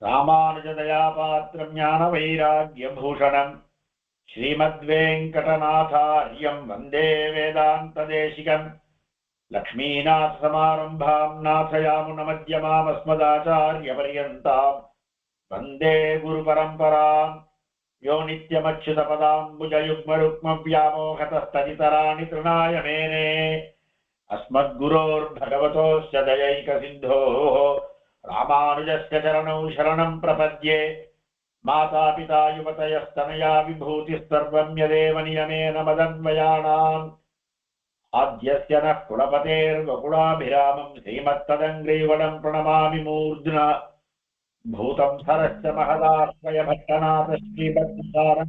ராமானுஜதயாபாத்திரம் ஞான வைராக்யபூஷணம் ஸ்ரீமத்வேங்கடநாதார்யம் வந்தே வேதாந்ததேசிகம் லக்ஷ்மீநாதசமாரம்பாம் நாதயாமுனமத்யமாமஸ்மதாச்சார்யபர்யந்தாம் வந்தே குருபரம்பராம் யோ நித்யமச்சுதபதாம்புஜயுக்மருக்மவ்யாமோகதஸ்ததிதராணி த்ருணாய மேனே अस्मद्गुरोर्भगवतोऽस्य दयैकसिन्धोः रामानुजस्य चरणौ शरणं प्रपद्ये मातापिता युवतयस्तनया विभूतिः यदेव नियमेन मदन्वयानाम् आद्यस्य नः कुलपतेर्वकुलाभिरामं श्रीमत्तदङ्ग्रीवडं प्रणमामि मूर्ध्ना भूतं सरश्च महदाश्रयभट्टनाथ श्रीभक्तिसारं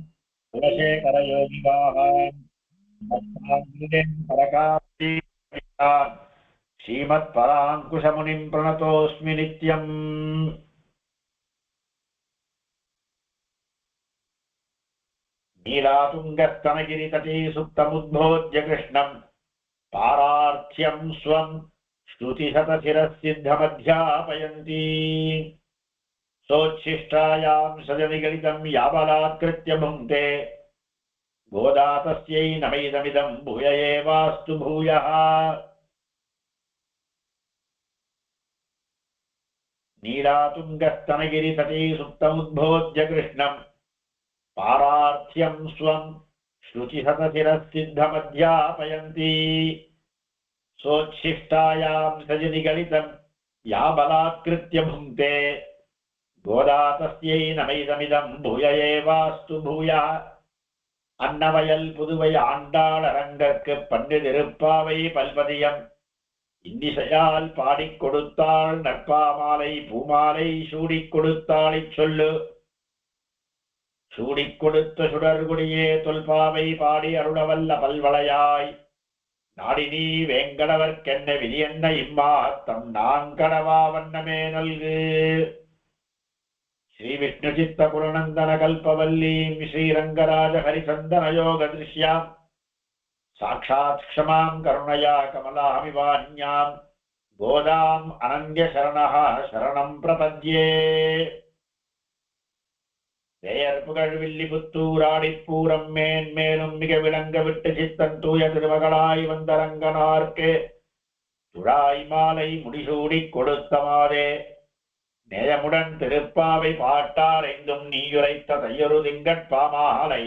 कुलशेखरयोगिवाहान् श्रीमत्पराङ्कुशमुनिं प्रणतोऽस्मि नित्यम्। नीलातुङ्गस्तनगिरितटे सुप्तमुद्बोध्य कृष्णं पारार्थ्यं स्वं श्रुतिशतशिरःसिद्धमध्यापयन्ती सोच्छिष्टायां सजनिगलितं याबलात्कृत्य भुङ्क्ते गोदा तस्यै नमैदमिदं भूय एवास्तु भूयः। नीलातुङ्गस्तनगिरितटे सुप्तमुद्बोध्य कृष्णं पारार्थ्यं स्वं श्रुतिशतशिरःसिद्धमध्यापयन्ती सोच्छिष्टायां सजनिगलितं या बलात्कृत्य भुङ्क्ते गोदा तस्यै नमैदमिदं भूय एवास्तु भूयः। அன்னவயல் புதுவை ஆண்டாள் அரங்கற்கு பண்டு திருப்பாவை பல்பதியம் இன்னிசையால் பாடிக் கொடுத்தாள் நற்பாமாலை பூமாலை சூடிக் கொடுத்தாளை சொல்லு சூடிக் கொடுத்த சுடர்குடியே தொல்பாவை பாடி அருளவல்ல பல்வளையாய் நாடினீ வேங்கடவர்க்கென்ன விதியென்ன இம்மாத்தம் நாங்கடவா வண்ணமே நல்கு। श्री विष्णुचित्त कुलनंदन कल्पवल्लीं श्रीरंगराज हरिचंदन योग दृश्यां साक्षात् क्षमां करुणया कमलामिवान्यां गोदाम् अनन्य शरणः शरणं प्रपद्ये। வேயர்புகழ் வில்லிபுத்தூராடிப்பூரம் மேன்மேலும் மிக விளங்க விட்டு சித்தன் தூய திருமகளாய் வந்தரங்கனார்க்கு துழாய் மாலை முடிசூடிக் கொடுத்தமாதே நேயமுடன் திருப்பாவை பாட்டார் எங்கும் நீயுரைத்த தையொரு திங்கட்பாமாலை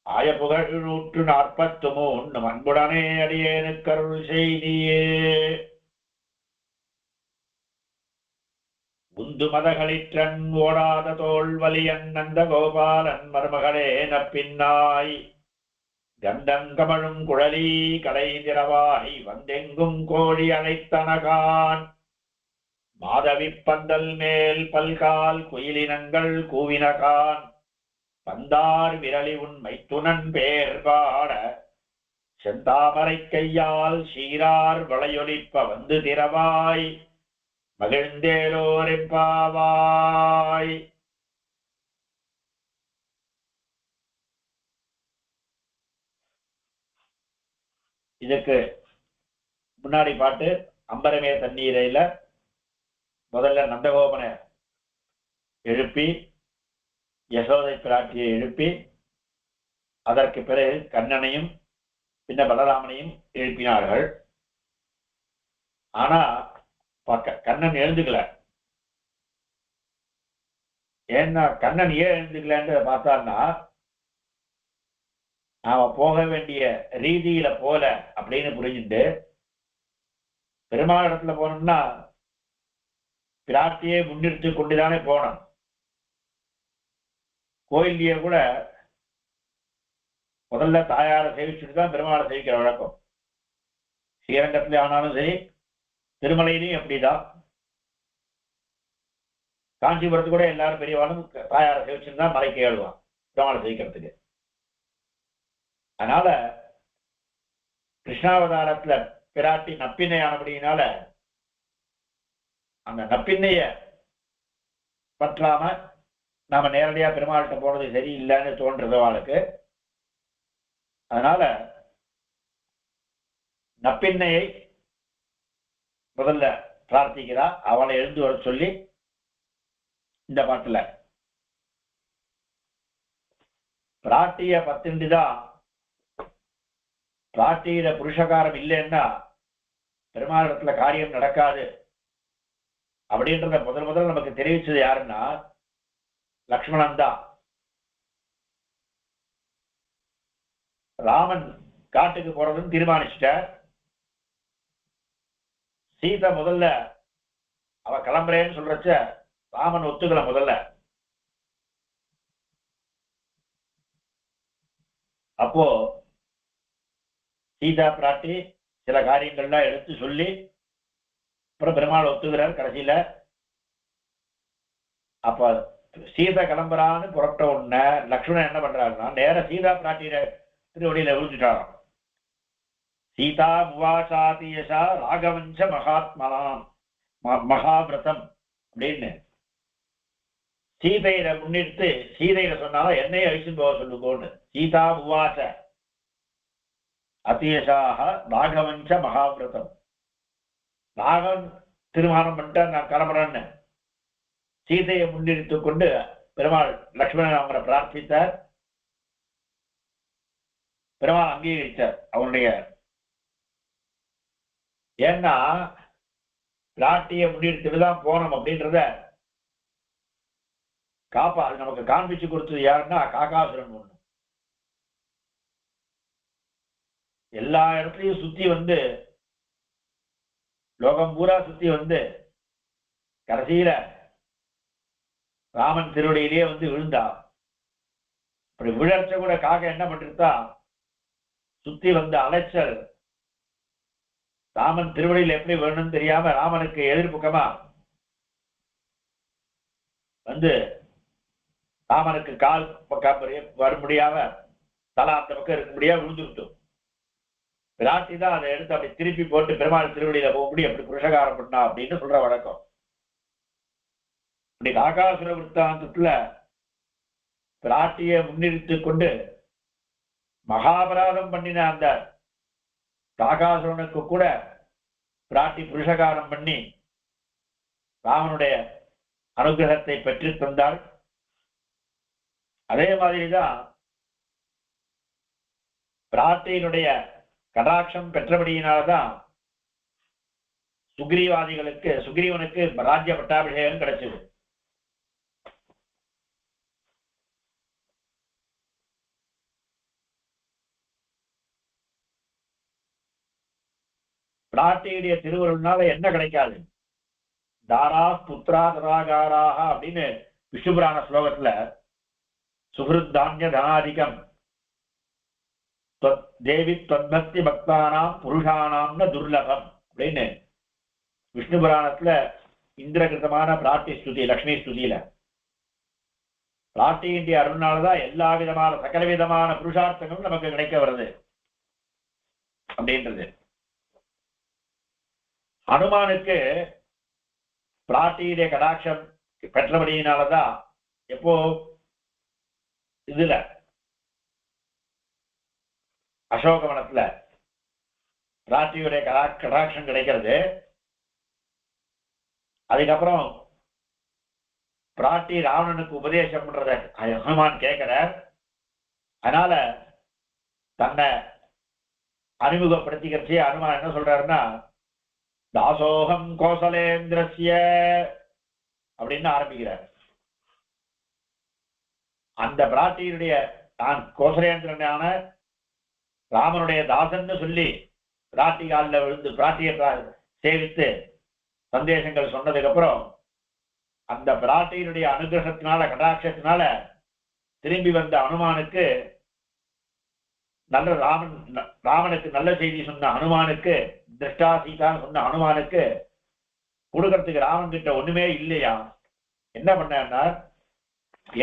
ஆய புகழ் 143 அன்புடனே அடியேனுக்கருள் செய்தியே। உந்து மதகளிற்றன் ஓடாத தோல் வலியன் நந்த கோபாலன் மருமகளே நப்பின்னாய் கந்தங்கமழும் குழலி கடை திறவாய் வந்தெங்கும் கோழி அழைத்தனகான் மாதவி பந்தல் மேல் பல்கால் குயிலினங்கள் கூவினகான் பந்தார் விரலி உண்மை துணன் பேர் பாட செந்தாமரை கையால் சீரார் வளையொலிப்ப வந்து திறவாய் மகிழ்ந்தேலோரெம்பாவாய்। இதுக்கு முன்னாடி பாட்டு அம்பரமே தண்ணீரையில முதல்ல நந்தகோபனை எழுப்பி யசோதை பிராட்டியை எழுப்பி அதற்கு பிறகு கண்ணனையும் பின்ன பலராமனையும் எழுப்பினார்கள். ஆனா கண்ணன் எழுந்துக்கல. ஏன்னா கண்ணன் ஏன் எழுந்துக்கலன்னு பார்த்தான்னா நாம போக வேண்டிய ரீதியில போல அப்படின்னு புரிஞ்சுட்டு பெருமாள் இடத்துல போனோம்னா பிராட்டியை முன்னிறுத்தி கொண்டுதானே போனோம். கோயிலேயே கூட முதல்ல தாயாரை சேவிச்சுட்டு தான் பெருமாளை சேவிக்கிற வழக்கம். ஸ்ரீரங்கத்துல ஆனாலும் சரி திருமலையிலையும் அப்படிதான். காஞ்சிபுரத்து கூட எல்லாரும் பெரியவாளும் தாயாரை சேவிச்சுட்டு தான் மலைக்கு ஏழுவான் பெருமாளை சேவிக்கிறதுக்கு. அதனால கிருஷ்ணாவதாரத்துல பிராட்டி நப்பின்னையானபடியினால அந்த நப்பின்னைய பற்றாம நாம நேரடியா பெருமாள்கிட்ட போனது சரியில்லைன்னு தோன்றது அவளுக்கு. அதனால நப்பின்னையை முதல்ல பிரார்த்திக்கிறா. அவளை எழுந்து வர சொல்லி இந்த பாட்டுல பிராட்டிய பத்தின்றிதான் பிராட்டியில புருஷகாரம் இல்லைன்னா பெருமாளிடத்துல காரியம் நடக்காது அப்படின்றத முதல் நமக்கு தெரிவிச்சது யாருன்னா லக்ஷ்மணன் தான். ராமன் காட்டுக்கு போறதுன்னு தீர்மானிச்சுட்டார். சீதை முதல்ல அவ கிளம்புறேன்னு சொல்றச்ச ராமன் ஒத்துக்கல. முதல்ல அப்போ சீதா பிராட்டி சில காரியங்கள்லாம் எடுத்து சொல்லி அப்புறம் பெருமாள் ஒத்துக்கிறார் கடைசியில. அப்ப சீதா கிளம்புறான்னு புறப்பட்ட உடனே லக்ஷ்மணன் என்ன பண்றாருன்னா நேர சீதா பிராட்டியில திருவடியில விழுந்துட்டாராம். சீதா முவாசாதியசா ராகவஞ்ச மகாத்மனாம் மகாவிரதம் அப்படின்னு சீதையில முன்னிறுத்து சீதையில சொன்னாலும் என்னைய அழிச்சுன்னு போக சொல்லுங்கோன்னு. சீதா முவாச அதியசாக ராகவஞ்ச மகாவிரதம். ராகவன் திருமணம் பண்ணிட்டு நான் கிளம்புறேன்னு சீதையை முன்னிறுத்து கொண்டு பெருமாள் லக்ஷ்மணன் அவங்களை பிரார்த்தித்தார். பெருமாள் அங்கீகரித்தார் அவனுடைய. ஏன்னா பிராட்டியை முன்னிறுத்துதான் போனோம் அப்படின்றத அது நமக்கு காண்பிச்சு கொடுத்தது யாருன்னா காகாசுரன். ஒண்ணு எல்லா இடத்துலையும் சுத்தி வந்து லோகம் பூரா சுத்தி வந்து கடைசியில ராமன் திருவடியிலேயே வந்து விழுந்தா. அப்படி விழர்ச்ச கூட காக என்ன பண்ணிருந்தா சுத்தி வந்த அலைச்சல் ராமன் திருவடியில் எப்படி வேணும்னு தெரியாம ராமனுக்கு எதிர்ப்புக்கமா வந்து ராமனுக்கு கால் பக்கம் வர முடியாம தலா அந்த பக்கம் இருக்க முடியாம விழுந்துருட்டும். பிராட்டி தான் அதை எடுத்து அப்படி திருப்பி போட்டு பெருமாள் திருவடியில போக முடியும் அப்படி புருஷகாரம் பண்ணா அப்படின்னு சொல்ற வழக்கம். இப்படி காகாசுர விற்த்தாந்தத்துல பிராட்டியை முன்னிறுத்தி கொண்டு மகாபராதம் பண்ணின அந்த காகாசுரனுக்கு கூட பிராட்டி புருஷகாரம் பண்ணி ராமனுடைய அனுகிரகத்தை பெற்று தந்தாள். அதே மாதிரிதான் பிராட்டியினுடைய கடாட்சம் பெற்றபடியினால்தான் சுக்ரீவனுக்கு ராஜ்ய பட்டாபிஷேகம் கிடைச்சது. பிராட்டியுடைய திருவருள்னால என்ன கிடைக்காது? தாரா புத்திரா ததாகாராக அப்படின்னு விஷ்ணுபுராண ஸ்லோகத்துல சுகிருத் தானிய தனாதிகம் தேவி தொன்பக்தி பக்தானாம் புருஷானாம்னு துர்லபம் அப்படின்னு விஷ்ணு புராணத்துல இந்திரகிருத்தமான பிராட்டி ஸ்துதி லக்ஷ்மி ஸ்துதியில பிராட்டியினுடைய அருள்னாலதான் எல்லா விதமான சகல விதமான புருஷார்த்தங்களும் நமக்கு கிடைக்க வருது அப்படின்றது. ஹனுமானுக்கு பிராட்டியுடைய கடாட்சம் பெற்றபடியினாலதான் எப்போ இதுல அசோகவனத்துல பிராட்டியுடைய கடாட்சம் கிடைக்கிறது. அதுக்கப்புறம் பிராட்டி ராவணனுக்கு உபதேசம் பண்றத ஹனுமான் கேட்கிறார். அதனால தன்னை அறிமுகப்படுத்திக்கிறச்சே ஹனுமான் என்ன சொல்றாருன்னா தாசோகம் கோசலேந்திரஸ்ய அப்படின்னு ஆரம்பிக்கிறார். அந்த பிராட்டியுடைய தான் கோசலேந்திரனான ராமனுடைய தாசன்னு சொல்லி பிராட்டி காலில் விழுந்து பிராட்டியை சேவித்து சந்தேசங்கள் சொன்னதுக்கு அப்புறம் அந்த பிராட்டியினுடைய அனுகிரகத்தினால கடாட்சத்தினால திரும்பி வந்த அனுமானுக்கு நல்ல ராமனுக்கு நல்ல செய்தி சொன்ன அனுமானுக்கு திருஷ்டா சீதான்னு சொன்ன அனுமானுக்கு கொடுக்கறதுக்கு ராமன் கிட்ட ஒண்ணுமே இல்லையா? என்ன பண்ணா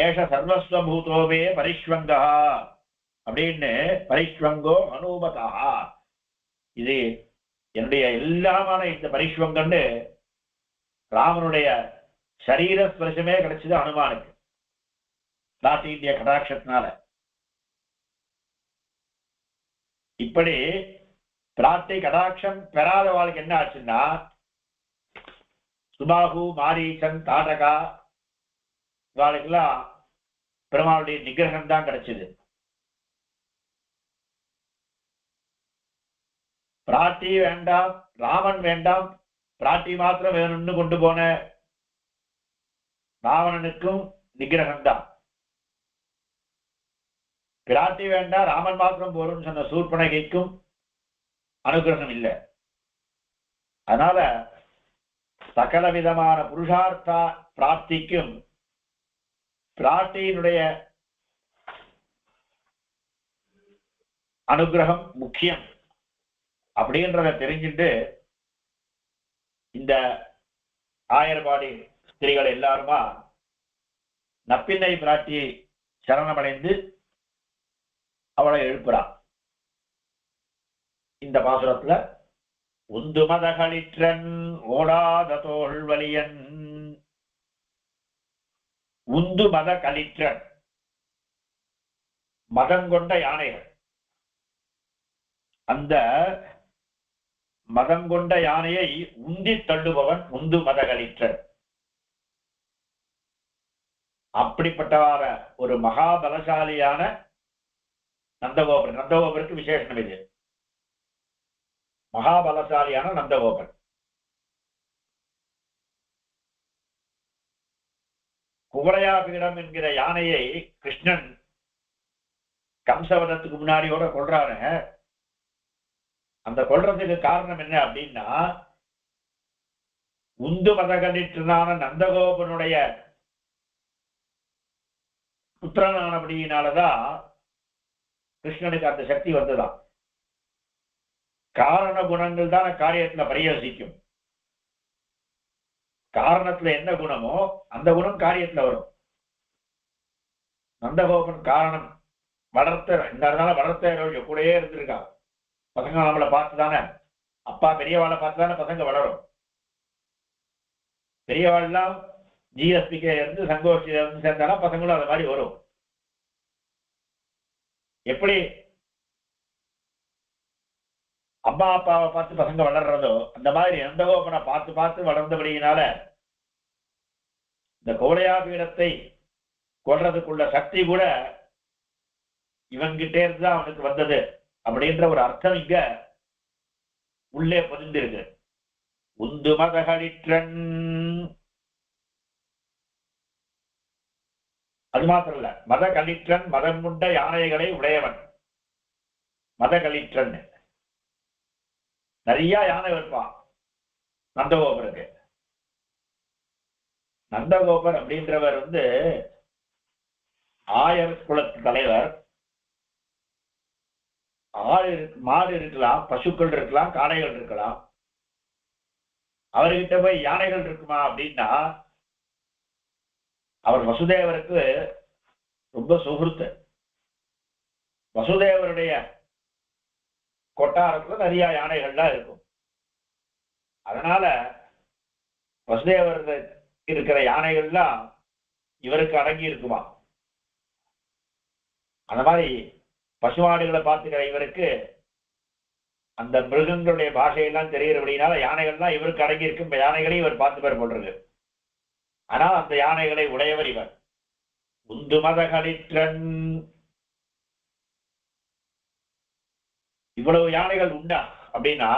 ஏஷ சர்வஸ்வபூதோவே பரிஷ்வங்கா அப்படின்னு பரிஷ்வங்கோ அனுமதா இது என்னுடைய எல்லாமான இந்த பரிஷ்வங்கன்னு ராமனுடைய சரீர ஸ்பர்சமே கிடைச்சது அனுமானுக்கு பிராட்டியுடைய கடாட்சத்தினால. இப்படி பிராட்டி கடாட்சம் பெறாத வாழ்க்கை என்ன ஆச்சுன்னா சுபாகு மாரீசன் தாடகா இவாளுக்கெல்லாம் பெருமாளுடைய நிகிரகம் தான் கிடைச்சது. பிராட்டி வேண்டாம், ராமன் வேண்டாம், பிராட்டி மாத்திரம் வேணும்னு கொண்டு போன ராவணனுக்கும் நிகிரகம் தான். பிராட்டி வேண்டாம், ராமன் மாத்திரம் போறோம்னு சொன்ன சூர்பனகைக்கும் அனுகிரகம் இல்லை. அதனால சகல விதமான புருஷார்த்த பிராப்திக்கும் பிராட்டியினுடைய அனுகிரகம் முக்கியம் அப்படின்றத தெரிஞ்சுட்டு இந்த ஆயர்பாடி ஸ்திரீகள் எல்லாருமா நப்பின்னை பிராட்டி சரணமடைந்து அவளை எழுப்புறான். இந்த பாசுரத்துல உந்து மதகளிற்றன் ஓடாத தோள் வலியன், உந்து மத களிற்றன் மதங்கொண்ட யானைகள், அந்த மதங்கொண்ட யானையை உந்தி தள்ளுபவன் உந்து மதகளிற்றன். அப்படிப்பட்டவாற ஒரு மகாபலசாலியான நந்தகோபர். நந்தகோபருக்கு விசேஷம் இது, மகாபலசாலியான நந்தகோபர். குவளையாபீடம் என்கிற யானையை கிருஷ்ணன் கம்சவதத்துக்கு முன்னாடியோட கொள்றாரு. அந்த கொள்றதுக்கு காரணம் என்ன அப்படின்னா, உந்து மதகளிற்றனான நந்தகோபனுடைய புத்திரனானபடியினாலதான் கிருஷ்ணனுக்கு அந்த சக்தி வந்துதான். காரண குணங்கள் தான் காரியத்துல பரியோசிக்கும். காரணத்துல என்ன குணமோ அந்த குணம் காரியத்துல வரும். நந்தகோபன் காரணம் வளர்த்த, இந்த வளர்த்த கூடயே இருந்திருக்கான். பசங்க நம்மளை பார்த்துதானே, அப்பா பெரியவாளை பார்த்துதானே பசங்க வளரும். பெரியவாள்லாம் ஜிஎஸ்பிக்கு இருந்து சங்கோஷ்டியில இருந்து சேர்ந்தாலும் பசங்களும் அது மாதிரி வரும். எப்படி அம்மா அப்பாவை பார்த்து பசங்க வளர்றதோ அந்த மாதிரி நந்தகோபனை பார்த்து பார்த்து வளர்ந்தபடியினால இந்த கோலையா பீடத்தை கொள்றதுக்குள்ள சக்தி கூட இவன்கிட்டே இருந்துதான் அவனுக்கு வந்தது அப்படின்ற ஒரு அர்த்தம் இங்க உள்ளே பதிந்திருக்கு. உந்து மதகளிற்றன், அது மாத்திரம் இல்ல, மதகளிற்றன் மதம் கொண்ட யானைகளை உடையவன். மதகளிற்றன் நிறைய யானை இருப்பான் நந்தகோபருக்கு. நந்தகோபர் அப்படின்றவர் ஆயர் குலத்து தலைவர். மாடு இருக்கலாம், பசுக்கள் இருக்கலாம், காளைகள் இருக்கலாம். அவர்கிட்ட போய் யானைகள் இருக்குமா அப்படின்னா, அவர் வசுதேவருக்கு ரொம்ப சுகிருத்து. வசுதேவருடைய கொட்டாரத்துல நிறைய யானைகள்லாம் இருக்கும். அதனால வசுதேவர் இருக்கிற யானைகள்லாம் இவருக்கு அடங்கி இருக்குமா. அந்த மாதிரி பசுமாடுகளை பார்த்துக்கிற இவருக்கு அந்த மிருகங்களுடைய பாஷையெல்லாம் தெரிகிறபடினால யானைகள்லாம் இவருக்கு அடங்கி இருக்கும். யானைகளையும் இவர் பார்த்து பேர் போடுறது. ஆனால் அந்த யானைகளை உடையவர் இவர். உந்து மதகளிற்றன். இவ்வளவு யானைகள் உண்டா அப்படின்னா,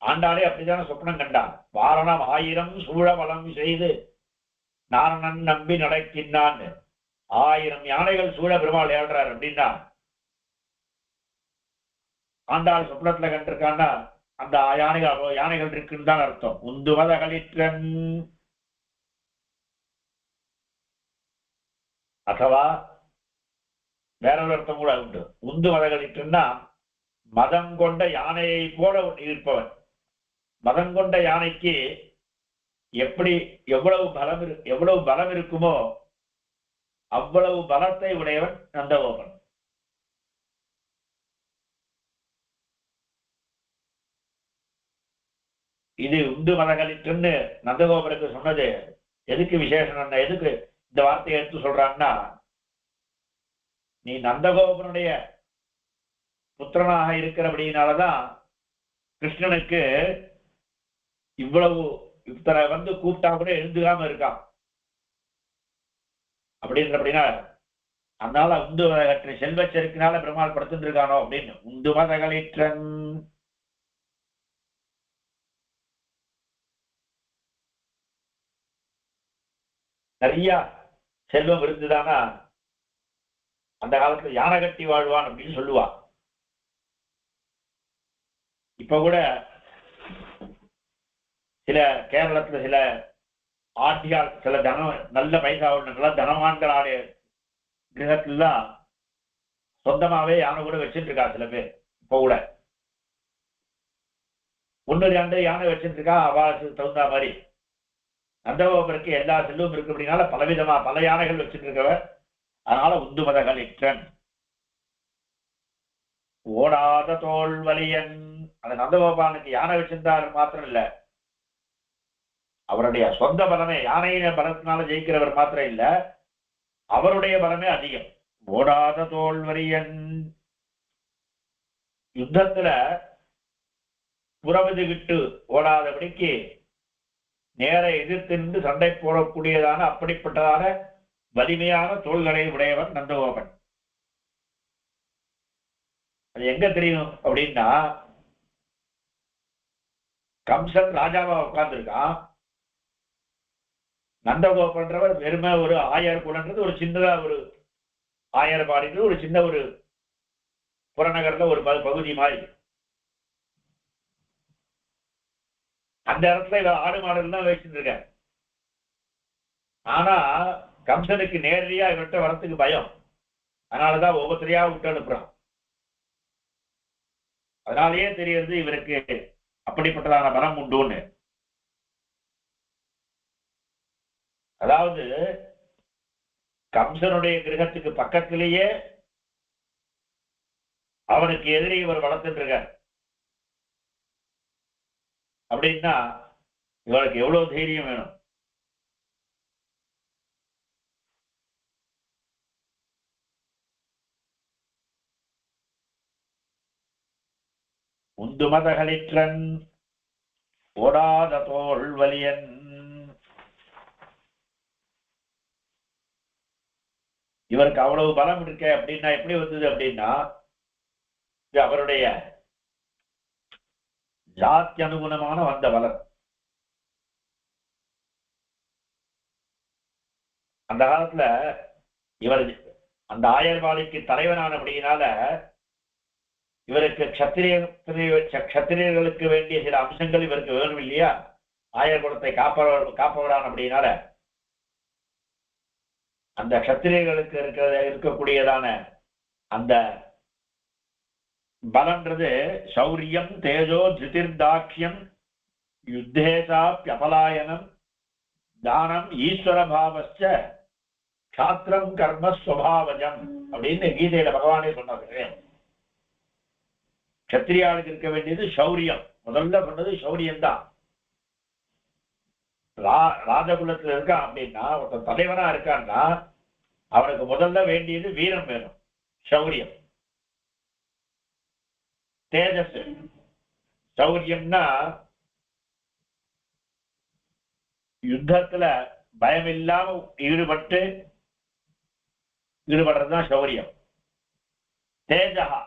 ஆண்டாளே அப்படித்தானே சொப்னம் கண்டான். வாரணம் 1000 சூழவலம் செய்து நாரணன் நம்பி நடக்கின்றான். 1000 யானைகள் சூழ பெருமாள் ஏழ்றார் அப்படின்னா ஆண்டாள் சொப்னத்துல கண்டிருக்கான்னா அந்த யானைகள் இருக்குன்னு தான் அர்த்தம். உந்து மதகளிற்றன். அதுவா வேறொரு அர்த்தம் கூட உண்டு. உந்து மதகளிற்றன்னா மதம் கொண்ட யானையை போல இருப்பவன். மதம் கொண்ட யானைக்கு எப்படி எவ்வளவு பலம் இருக்குமோ அவ்வளவு பலத்தை உடையவன் நந்தகோபன். இது உந்து மதகளிற்றுன்னு நந்தகோபருக்கு சொன்னது எதுக்கு விசேஷம், எதுக்கு இந்த வார்த்தையை எடுத்து சொல்றான்னா, நீ நந்தகோபனுடைய புத்திரனாக இருக்கிறபடினாலதான் கிருஷ்ணனுக்கு இவ்வளவு இத்தனை கூப்பிட்டா கூட எழுந்துக்காம இருக்கான். அப்படின்னா அதனால உந்து கற்ற செல்வ செருக்கினால பெருமாள் படுத்துட்டு இருக்கானோ அப்படின்னு உந்து மதகளிற்றன் நிறைய செல்வம் இருந்துதானா அந்த காலத்துல யானை கட்டி வாழ்வான் அப்படின்னு சொல்லுவா. இப்ப கூட சில கேரளத்துல சில ஆட்சியால் சில நல்ல பைசா உள்ள தனவான்களுடைய கிரகத்துலாம் சொந்தமாவே யானை கூட வச்சுட்டு இருக்கா சில பேர். இப்ப கூட 1-2 யானை வச்சுட்டு இருக்கா. அவாசுக்கு தகுந்த மாதிரி நந்தகோபருக்கு எல்லா செல்வம் இருக்கு அப்படின்னால பலவிதமா பல யானைகள் வச்சுட்டு இருக்கவர். அதனால உந்து மதகளிற்றன் ஓடாத தோல் வலியன். அந்த நந்தகோபாலனுக்கு யானை வச்சிருந்தாரு மாத்திரம் இல்ல, அவருடைய சொந்த பலமே யானையின பலத்தினால ஜெயிக்கிறவர் மாத்திரம் இல்ல, அவருடைய பலமே அதிகம். ஓடாத தோல் வலியன் யுத்தத்துல புறமுதுகிட்டு ஓடாதபடிக்கு நேர எதிர்த்து நின்று சண்டை போடக்கூடியதான அப்படிப்பட்டதான வலிமையான தோள்களை உடையவன் நந்தகோபன். அது எங்க தெரியும் அப்படின்னா, கம்சன் ராஜாவா உட்கார்ந்துருக்கான். நந்தகோபன்றவர் வெறுமை ஒரு ஆயர் குலன்றது ஒரு சின்னதா ஒரு ஆயர்பாடின்றது ஒரு சின்ன ஒரு புறநகர்ல ஒரு பகுதி மாதிரி. அந்த இடத்துல இவர் ஆடு மாடல் தான் வச்சுட்டு இருக்க. ஆனா கம்சனுக்கு நேரடியா இவர்கிட்ட வரத்துக்கு பயம். அதனாலதான் ஒவ்வொருத்தரையா விட்டு அனுப்புறான். அதனாலேயே தெரியறது இவருக்கு அப்படிப்பட்டதான பலம் உண்டுன்னு. அதாவது கம்சனுடைய கிரகத்துக்கு பக்கத்திலேயே அவனுக்கு எதிரே இவர் வளர்த்துட்டு இருக்கார் அப்படின்னா இவருக்கு எவ்வளவு தைரியம் வேணும். உந்து மதகளிற்றன் ஓடாத தோல் வலியன். இவருக்கு அவ்வளவு பலம் இருக்க அப்படின்னா எப்படி வந்தது அப்படின்னா, அவருடைய ஜாத்தி அனுகுணமான வந்த பலம். அந்த காலத்துல இவர் அந்த ஆயர்வாளிக்கு தலைவனானபடியினால இவருக்கு கத்திரியர்களுக்கு வேண்டிய சில அம்சங்கள் இவருக்கு வேணும் இல்லையா. ஆயர் குலத்தை காப்பவரான் அப்படின்னால அந்த கத்திரியர்களுக்கு இருக்கக்கூடியதான அந்த பலன்றது சௌரியம் தேஜோ திருதிர்தாட்சியம் யுத்தேசாப்யபலாயனம் தானம் ஈஸ்வர பாவச்ச சாத்திரம் கர்ம ஸ்வபாவஜம் அப்படின்னு கீதையில பகவானே சொன்னாங்க. கத்திரியாளுக்கு இருக்க வேண்டியது சௌரியம். முதல்ல சொன்னது சௌரியம் தான். ராஜகுலத்துல இருக்கான் அப்படின்னா, ஒருத்தன் தலைவனா இருக்கான்னா அவனுக்கு முதல்ல வேண்டியது வீரம் வேணும், சௌரியம், தேஜஸ். சௌரியம்னா யுத்தத்துல பயம் இல்லாம ஈடுபடுறதுதான் சௌரியம். தேஜகா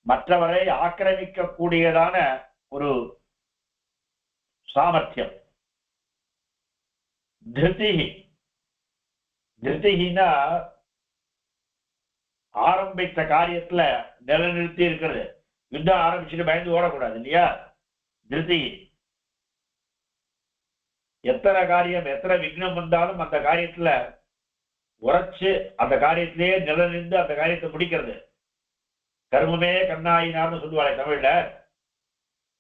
மற்றவரை ஆக்கிரமிக்க கூடியதான ஒரு சாமர்த்தியம். திருதினா ஆரம்பித்த காரியத்துல நிலைநிறுத்தி இருக்கிறது. யுத்தம் ஆரம்பிச்சுட்டு பயந்து ஓடக்கூடாது இல்லையா. திருதி எத்தனை காரியம் எத்தனை விக்னம் வந்தாலும் அந்த காரியத்துல உரைச்சு அந்த காரியத்திலேயே நிலைநின்று அந்த காரியத்தை முடிக்கிறது. கர்மமே கண்ணாயினார்னு சொல்லுவாங்க தமிழ்ல.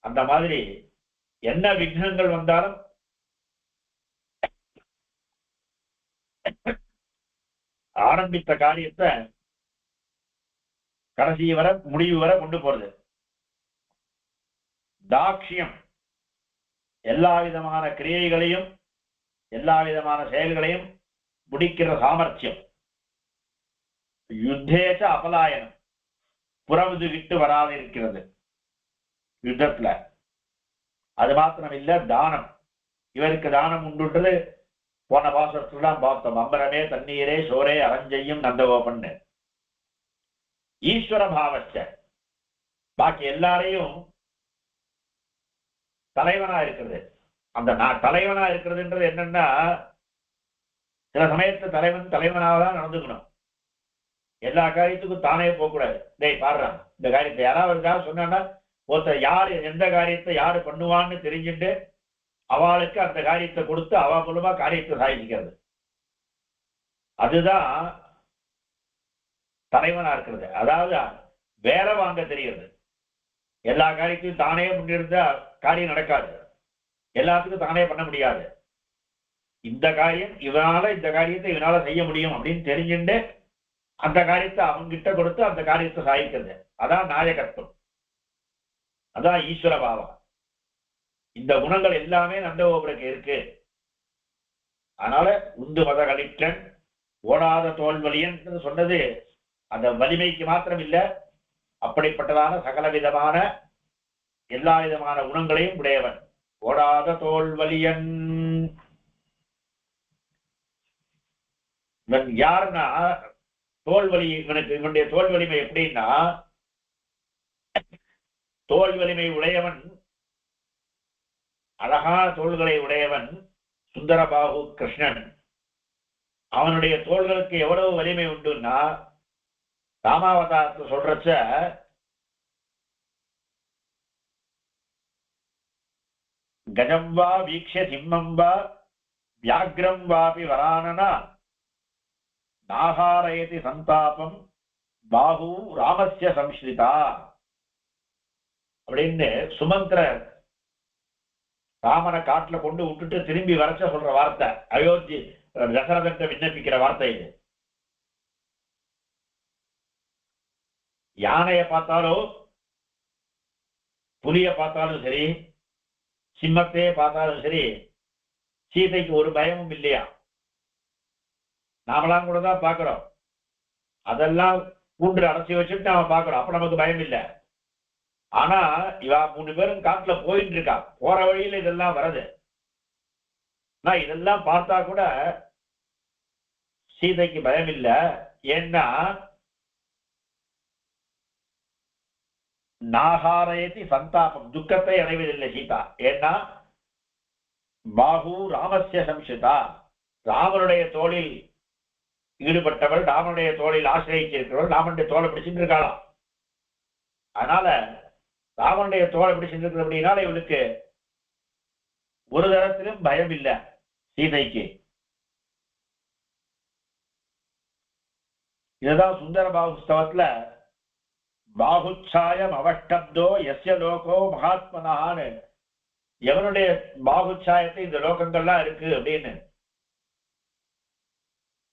அந்த மாதிரி என்ன விக்னங்கள் வந்தாலும் ஆரம்பித்த காரியத்தை கடைசி வர முடிவு வர கொண்டு போறது. தாட்சியம் எல்லா விதமான கிரியைகளையும் எல்லா விதமான செயல்களையும் முடிக்கிற சாமர்த்தியம். யுத்தேச அபலாயனம் புறமுது விட்டு வராது இருக்கிறது யுத்தத்துல. அது மாத்திரம் இல்ல, தானம். இவருக்கு தானம் உண்டுன்றது போன பாசத்துலாம் பார்த்தோம். அம்பரமே தண்ணீரே சோரே அரஞ்செய்யும் நந்தகோபன்னு. ஈஸ்வர பாவச்ச பாக்கி எல்லாரையும் தலைவனா இருக்கிறது. அந்த தலைவனா இருக்கிறதுன்றது என்னன்னா, சில சமயத்து தலைவனாக தான் நடந்துக்கணும். எல்லா காரியத்துக்கும் தானே போகக்கூடாது. டேய் பாடுறான் இந்த காரியத்தை யாராவது சொன்னா, ஒருத்தர் யாரு எந்த காரியத்தை யாரு பண்ணுவான்னு தெரிஞ்சுட்டு அவளுக்கு அந்த காரியத்தை கொடுத்து அவ மூலமா காரியத்தை சாதிக்கிறது. அதுதான் தலைவனா இருக்கிறது. அதாவது வேலை வாங்க தெரியுது. எல்லா காரியத்தையும் தானே முன்னிருந்தா காரியம் நடக்காது. எல்லாத்துக்கும் தானே பண்ண முடியாது. இந்த காரியம் இந்த காரியத்தை இவனால செய்ய முடியும் அப்படின்னு தெரிஞ்சுட்டு அந்த காரியத்தை அவங்கிட்ட கொடுத்து அந்த காரியத்தை சாதிக்கிறது. அதான் நாயகத்துவம், அதான் ஈஸ்வர பாவம். இந்த குணங்கள் எல்லாமே நந்தகோபுரக்கு இருக்கு. அதனால உந்து மதகளிற்றன் ஓடாத தோல்வலியன் சொன்னது அந்த வலிமைக்கு மாத்திரம் இல்ல, அப்படிப்பட்டதான சகல விதமான எல்லா விதமான குணங்களையும் உடையவன். ஓடாத தோல்வலியன் இவன் யாருன்னா, தோல்வலி இவனுடைய தோல் வலிமை எப்படின்னா, தோல் வலிமை உடையவன், அழகான தோள்களை உடையவன் சுந்தரபாகு கிருஷ்ணன். அவனுடைய தோள்களுக்கு எவ்வளவு வலிமை உண்டுன்னா, ராமாவதாரத்தை சொல்றச்ச கஜம் வா வீக்ஷ சிம்மம் வா வியாக்ரம் வாபி வரானனா நாகாரயதி சந்தாபம் பாகு ராமஸ்ய சம்ஸ்ரிதா அப்படின்னு சுமந்திரர் ராமனை காட்டுல கொண்டு விட்டுட்டு திரும்பி வரச்ச சொல்ற வார்த்தை, அயோத்தி தசரதத்தை விண்ணப்பிக்கிற வார்த்தை இது. யானையை பார்த்தாலும் புலியை பார்த்தாலும் சரி, சிம்மத்தையே பார்த்தாலும் சரி, சீதைக்கு ஒரு பயமும் இல்லையா. நாமெல்லாம் கூட தான் பார்க்கிறோம். அதெல்லாம் கூண்டு அடைச்சி வச்சுட்டு நாம பார்க்கிறோம். அப்ப நமக்கு பயம் இல்லை. ஆனா இவா 3 பேரும் காட்டுல போயிட்டு இருக்கா. போற வழியில இதெல்லாம் வருது. நான் இதெல்லாம் பார்த்தா கூட சீதைக்கு பயம் இல்லை. ஏன்னா நாகாரயதி சந்தாபம், துக்கத்தை அடைவதில்லை சீதா. ஏன்னா பாகு ராமஸ்ய சம்சிதா, ராமனுடைய தோளில் ஈடுபட்டவள், ராமனுடைய தோளில் ஆசிரியச்சிருக்கிறவள், ராமனுடைய தோலை பிடிச்சிட்டு இருக்காளாம். அதனால ராமனுடைய தோலை பிடிச்சிட்டு இருக்கிற அப்படின்னால இவளுக்கு ஒரு தரத்திலும் பயம் இல்லை சீதைக்கு. இதுதான் சுந்தர பாகுஸ்தவத்துல பாகுச்சாயம் அவஷ்டப்தோ எஸ்ய லோகோ மகாத்மனான்னு, எவனுடைய பாகுச்சாயத்தை இந்த லோகங்கள்லாம் இருக்கு அப்படின்னு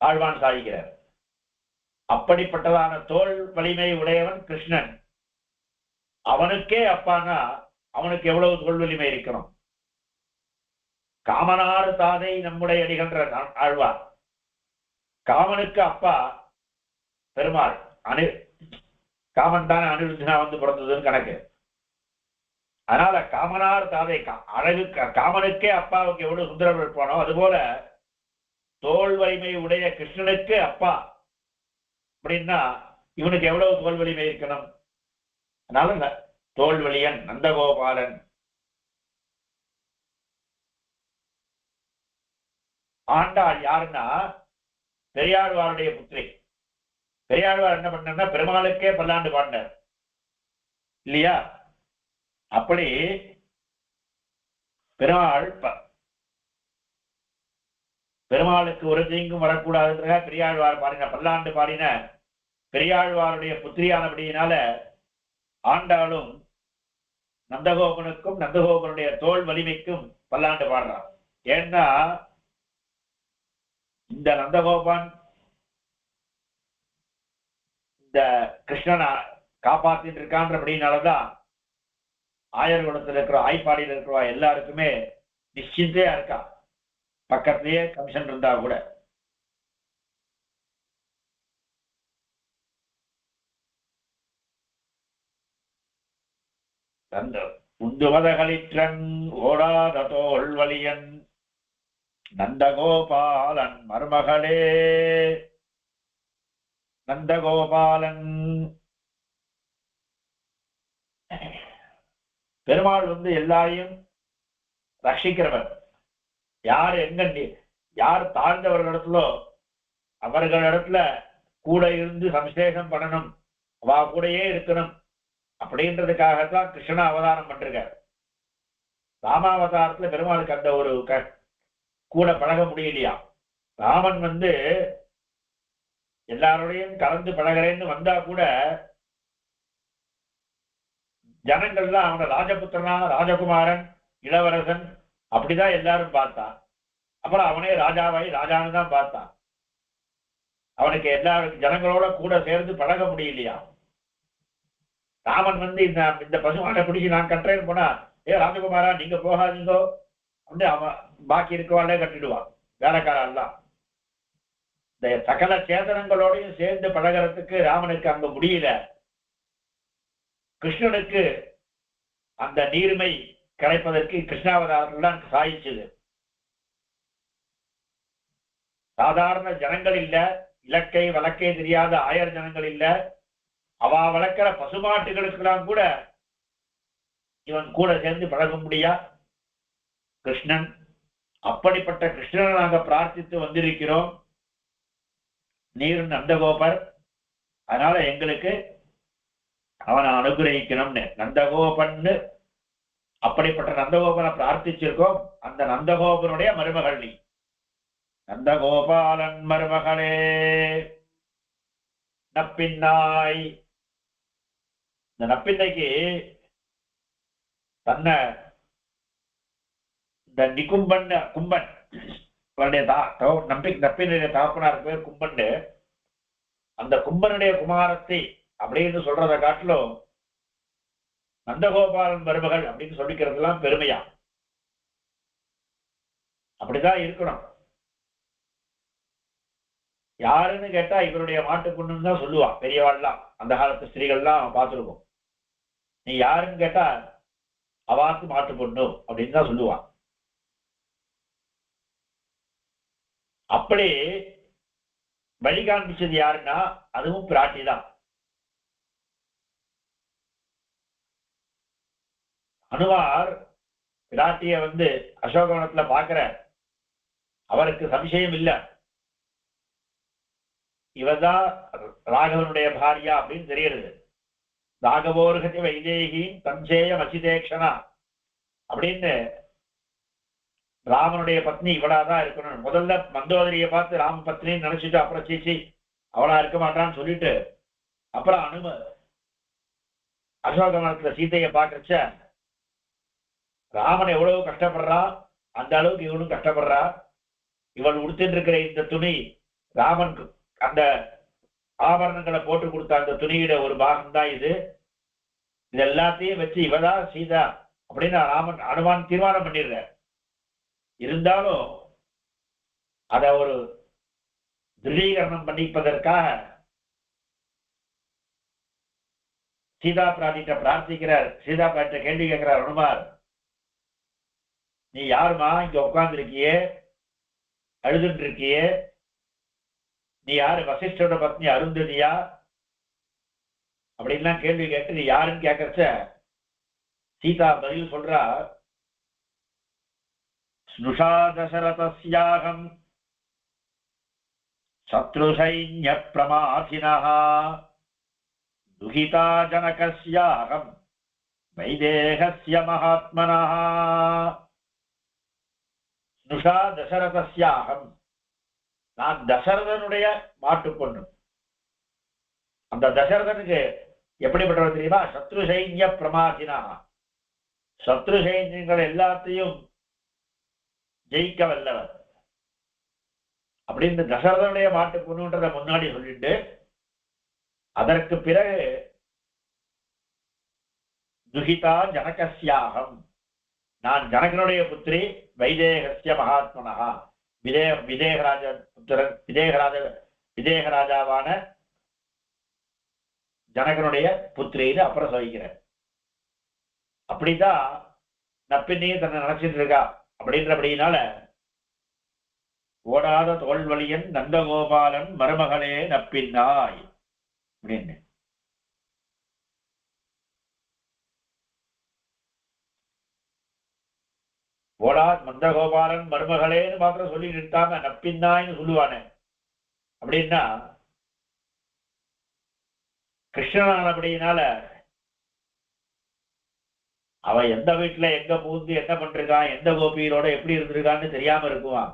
ஆழ்வான் சாதிக்கிறார். அப்படிப்பட்டதான தோல் வலிமை உடையவன் கிருஷ்ணன். அவனுக்கே அப்பானா அவனுக்கு எவ்வளவு தோல் வலிமை இருக்கணும். காமனாறு தாதை நம்முடைய அடிகின்ற ஆழ்வார். காமனுக்கு அப்பா பெருமாள். காமன் தானே அனிருத்தனா வந்து பிறந்ததுன்னு கணக்கு. அதனால காமனார் தாதை அழகு காமனுக்கே அப்பாவுக்கு எவ்வளவு சுந்தரம் இருப்பானோ அதுபோல தோல் வலிமை உடைய கிருஷ்ணனுக்கு அப்பா அப்படின்னா இவனுக்கு எவ்வளவு தோல் வலிமை இருக்கணும். அதனால தோல்வலியன் நந்தகோபாலன். ஆண்டாள் யாருன்னா பெரியாழ்வாருடைய புத்திரி. பெரியாழ்வார் என்ன பண்ணா பெருமாளுக்கே பல்லாண்டு பாடினார் இல்லையா. அப்படி பெருமாளுக்கு ஒரு தீங்கும் வரக்கூடாதுன்றத பெரியாழ்வார் பாடின பல்லாண்டு பாடின பெரியாழ்வாருடைய புத்திரியானபடியினால ஆண்டாளும் நந்தகோபனுக்கும் நந்தகோபனுடைய தோல் வலிமைக்கும் பல்லாண்டு பாடுறான். ஏன்னா இந்த நந்தகோபன் இந்த கிருஷ்ணனை காப்பாத்திட்டு இருக்கான்றபடினாலதான் ஆயர்குளத்தில் இருக்கிற ஆய்ப்பாடியில் இருக்கிற எல்லாருக்குமே நிச்சயத்தையா இருக்கா. பக்கத்திலேயே கமிஷன் இருந்தா கூட. உந்துவதகளிற்றன் ஓடாத தோல் வலியன் நந்தகோபாலன் மருமகளே. நந்தகோபாலன் பெருமாள் எல்லாரையும் ரட்சிக்கிறவர். யார் யார் தாழ்ந்தவர்களிடத்திலோ அவர்களிடத்துல கூட இருந்து சம்சேஷம் பண்ணணும், அவா கூடயே இருக்கணும் அப்படின்றதுக்காகத்தான் கிருஷ்ண அவதாரம் பண்றார். ராமாவதாரத்துல பெருமாளுக்கு அந்த ஒரு கூட பழக முடியலையா. ராமன் எல்லாரோடையும் கலந்து பழகிறேன்னு வந்தா கூட ஜனங்கள்லாம் அவனை ராஜபுத்திரனா, ராஜகுமாரன், இளவரசன் அப்படிதான் எல்லாரும் பார்த்தான். அப்புறம் அவனே ராஜாவாய் ராஜான்னு தான் பார்த்தான். அவனுக்கு எல்லாருக்கும் ஜனங்களோட கூட சேர்ந்து பழக முடியலையா. ராமன் இந்த பசுமாட்டை பிடிச்சி நான் கட்டுறேன்னு போனா, ராஜகுமாரா நீங்க போகாதீங்கோ அப்படின்னு அவன் பாக்கி இருக்கவாளே கட்டிடுவான் வேலைக்காரெல்லாம். இந்த சகல சேதனங்களோடையும் சேர்ந்து பழகிறதுக்கு ராமனுக்கு அங்க முடியல. கிருஷ்ணனுக்கு அந்த நீர்மை கிடைப்பதற்கு கிருஷ்ணாவதாரத்தில் தான் சாயிச்சது. சாதாரண ஜனங்கள் இல்ல, இலக்கை வழக்கை தெரியாத ஆயர் ஜனங்கள் இல்ல, அவா வளர்க்கிற பசுமாட்டுகளுக்கெல்லாம் கூட இவன் கூட சேர்ந்து பழக முடியா கிருஷ்ணன். அப்படிப்பட்ட கிருஷ்ணனை நாங்க பிரார்த்தித்து வந்திருக்கிறோம். நீர் நந்தகோபர், அதனால எங்களுக்கு அவனை அனுகிரகிக்கணும்னு நந்தகோபன்னு அப்படிப்பட்ட நந்தகோபனை பிரார்த்திச்சிருக்கோம். அந்த நந்தகோபனுடைய மருமகள் நீ. நந்தகோபாலன் மருமகளே நப்பின்னாய். இந்த நப்பின்னைக்கு தன்னை இந்த நிகும்பன் கும்பன் நப்பினுடைய தகப்பனார் பேர் கும்பன். அந்த கும்பனுடைய குமாரத்தை அப்படின்னு சொல்றத காட்டிலும் நந்தகோபாலன் மருமகள் அப்படின்னு சொல்லிக்கிறதுலாம் பெருமையா. அப்படிதான் இருக்கணும். யாருன்னு கேட்டா இவருடைய மாட்டு பொண்ணுன்னு தான் சொல்லுவான் பெரியவாள்லாம். அந்த காலத்து ஸ்திரீகள்லாம் பார்த்துருக்கோம். நீ யாருன்னு கேட்டா அவாத்து மாட்டு பொண்ணு அப்படின்னு தான் சொல்லுவான். அப்படி வழி காண்பிச்சது யாருன்னா அதுவும் பிராட்டி தான். அனுமார் பிராட்டிய அசோகவனத்துல பாக்குற அவருக்கு சம்சயம் இல்ல, இவதான் ராகவனுடைய பாரியா அப்படின்னு தெரியுது. ராகவோர்கதி வைதேகின் தஞ்சேய மசிதேக்ஷனா அப்படின்னு ராமனுடைய பத்னி இவளாதான் இருக்கணும். முதல்ல மந்தோதரியை பார்த்து ராம பத்னின்னு நினைச்சிட்டு அப்புறம் சீச்சி அவளா இருக்க மாட்டான்னு சொல்லிட்டு அப்புறம் அசோகவனத்துல சீதையை பார்க்கறச்ச ராமன் எவ்வளவு கஷ்டப்படுறா அந்த அளவுக்கு இவனும் கஷ்டப்படுறா. இவன் உடுத்திட்டு இருக்கிற இந்த துணி ராமனுக்கு அந்த ஆபரணங்களை போட்டு கொடுத்த அந்த துணியோட ஒரு பாகம் தான் இது எல்லாத்தையும் வச்சு இவதான் சீதா அப்படின்னு அனுமான் தீர்மானம் பண்ணிடுற. இருந்தாலும் அத ஒரு திருடீகரணம் பண்ணிப்பதற்காக சீதா பிராட்டிட்ட பிரார்த்திக்கிறார். சீதா பிராட்டிட்ட கேள்வி கேட்கிறார் அனுமார், நீ யாருமா இங்க உட்கார்ந்து இருக்கியே, அழுதுட்டு இருக்கியே, நீ யாரு வசிஷ்டரோட பத்னி அருந்ததியா அப்படின்லாம் கேள்வி கேட்டு நீ யாருன்னு கேட்கறச்ச சீதா பதில் சொல்றா, ஸ்னுஷா தசரதஸ்யாகம் சத்ரு சைன்ய பிரமாதினஹ துஹிதா ஜனகஸ்யாகம் வைதேகஸ்ய மகாத்மனஹ. ஸ்னுஷா தசரதஸ்யாகம், நான் தசரதனுடைய மாட்டு பொண்ணு. அந்த தசரதனுக்கு எப்படிப்பட்டவர் தெரியுமா? சத்ரு சைன்ய பிரமாதினா, சத்ரு சைன்யங்கள் எல்லாத்தையும் ஜெயிக்க வல்லவர் அப்படின்னு தசரதனுடைய மாட்டு பொண்ணுன்றத முன்னாடி சொல்லிட்டு அதற்கு பிறகு துஹிதா ஜனகஸ்யாகம், நான் ஜனகனுடைய புத்திரி வைதேகஸ்ய மகாத்மனஹா, விதேகராஜ புத்திரன் விதேகராஜாவான ஜனகனுடைய புத்திரின்னு அப்புறம் சொல்லிக்கிறேன். அப்படிதான் நப்பின்னையும் தன்னை நினைச்சிட்டு இருக்கா. அப்படின்றபடினால ஓடாத தோல்வழியன் நந்தகோபாலன் மருமகளே நப்பின்னாய் அப்படின்னு. ஓடா நந்தகோபாலன் மருமகளேன்னு மாத்திரம் சொல்லி நிறுத்தாம நப்பின்னாய்ன்னு சொல்லுவானே அப்படின்னா கிருஷ்ணனான அப்படினால அவன் எந்த வீட்டுல எங்க பூந்து என்ன பண்றான், எந்த கோபியரோட எப்படி இருந்திருக்கான்னு தெரியாம இருக்குவான்.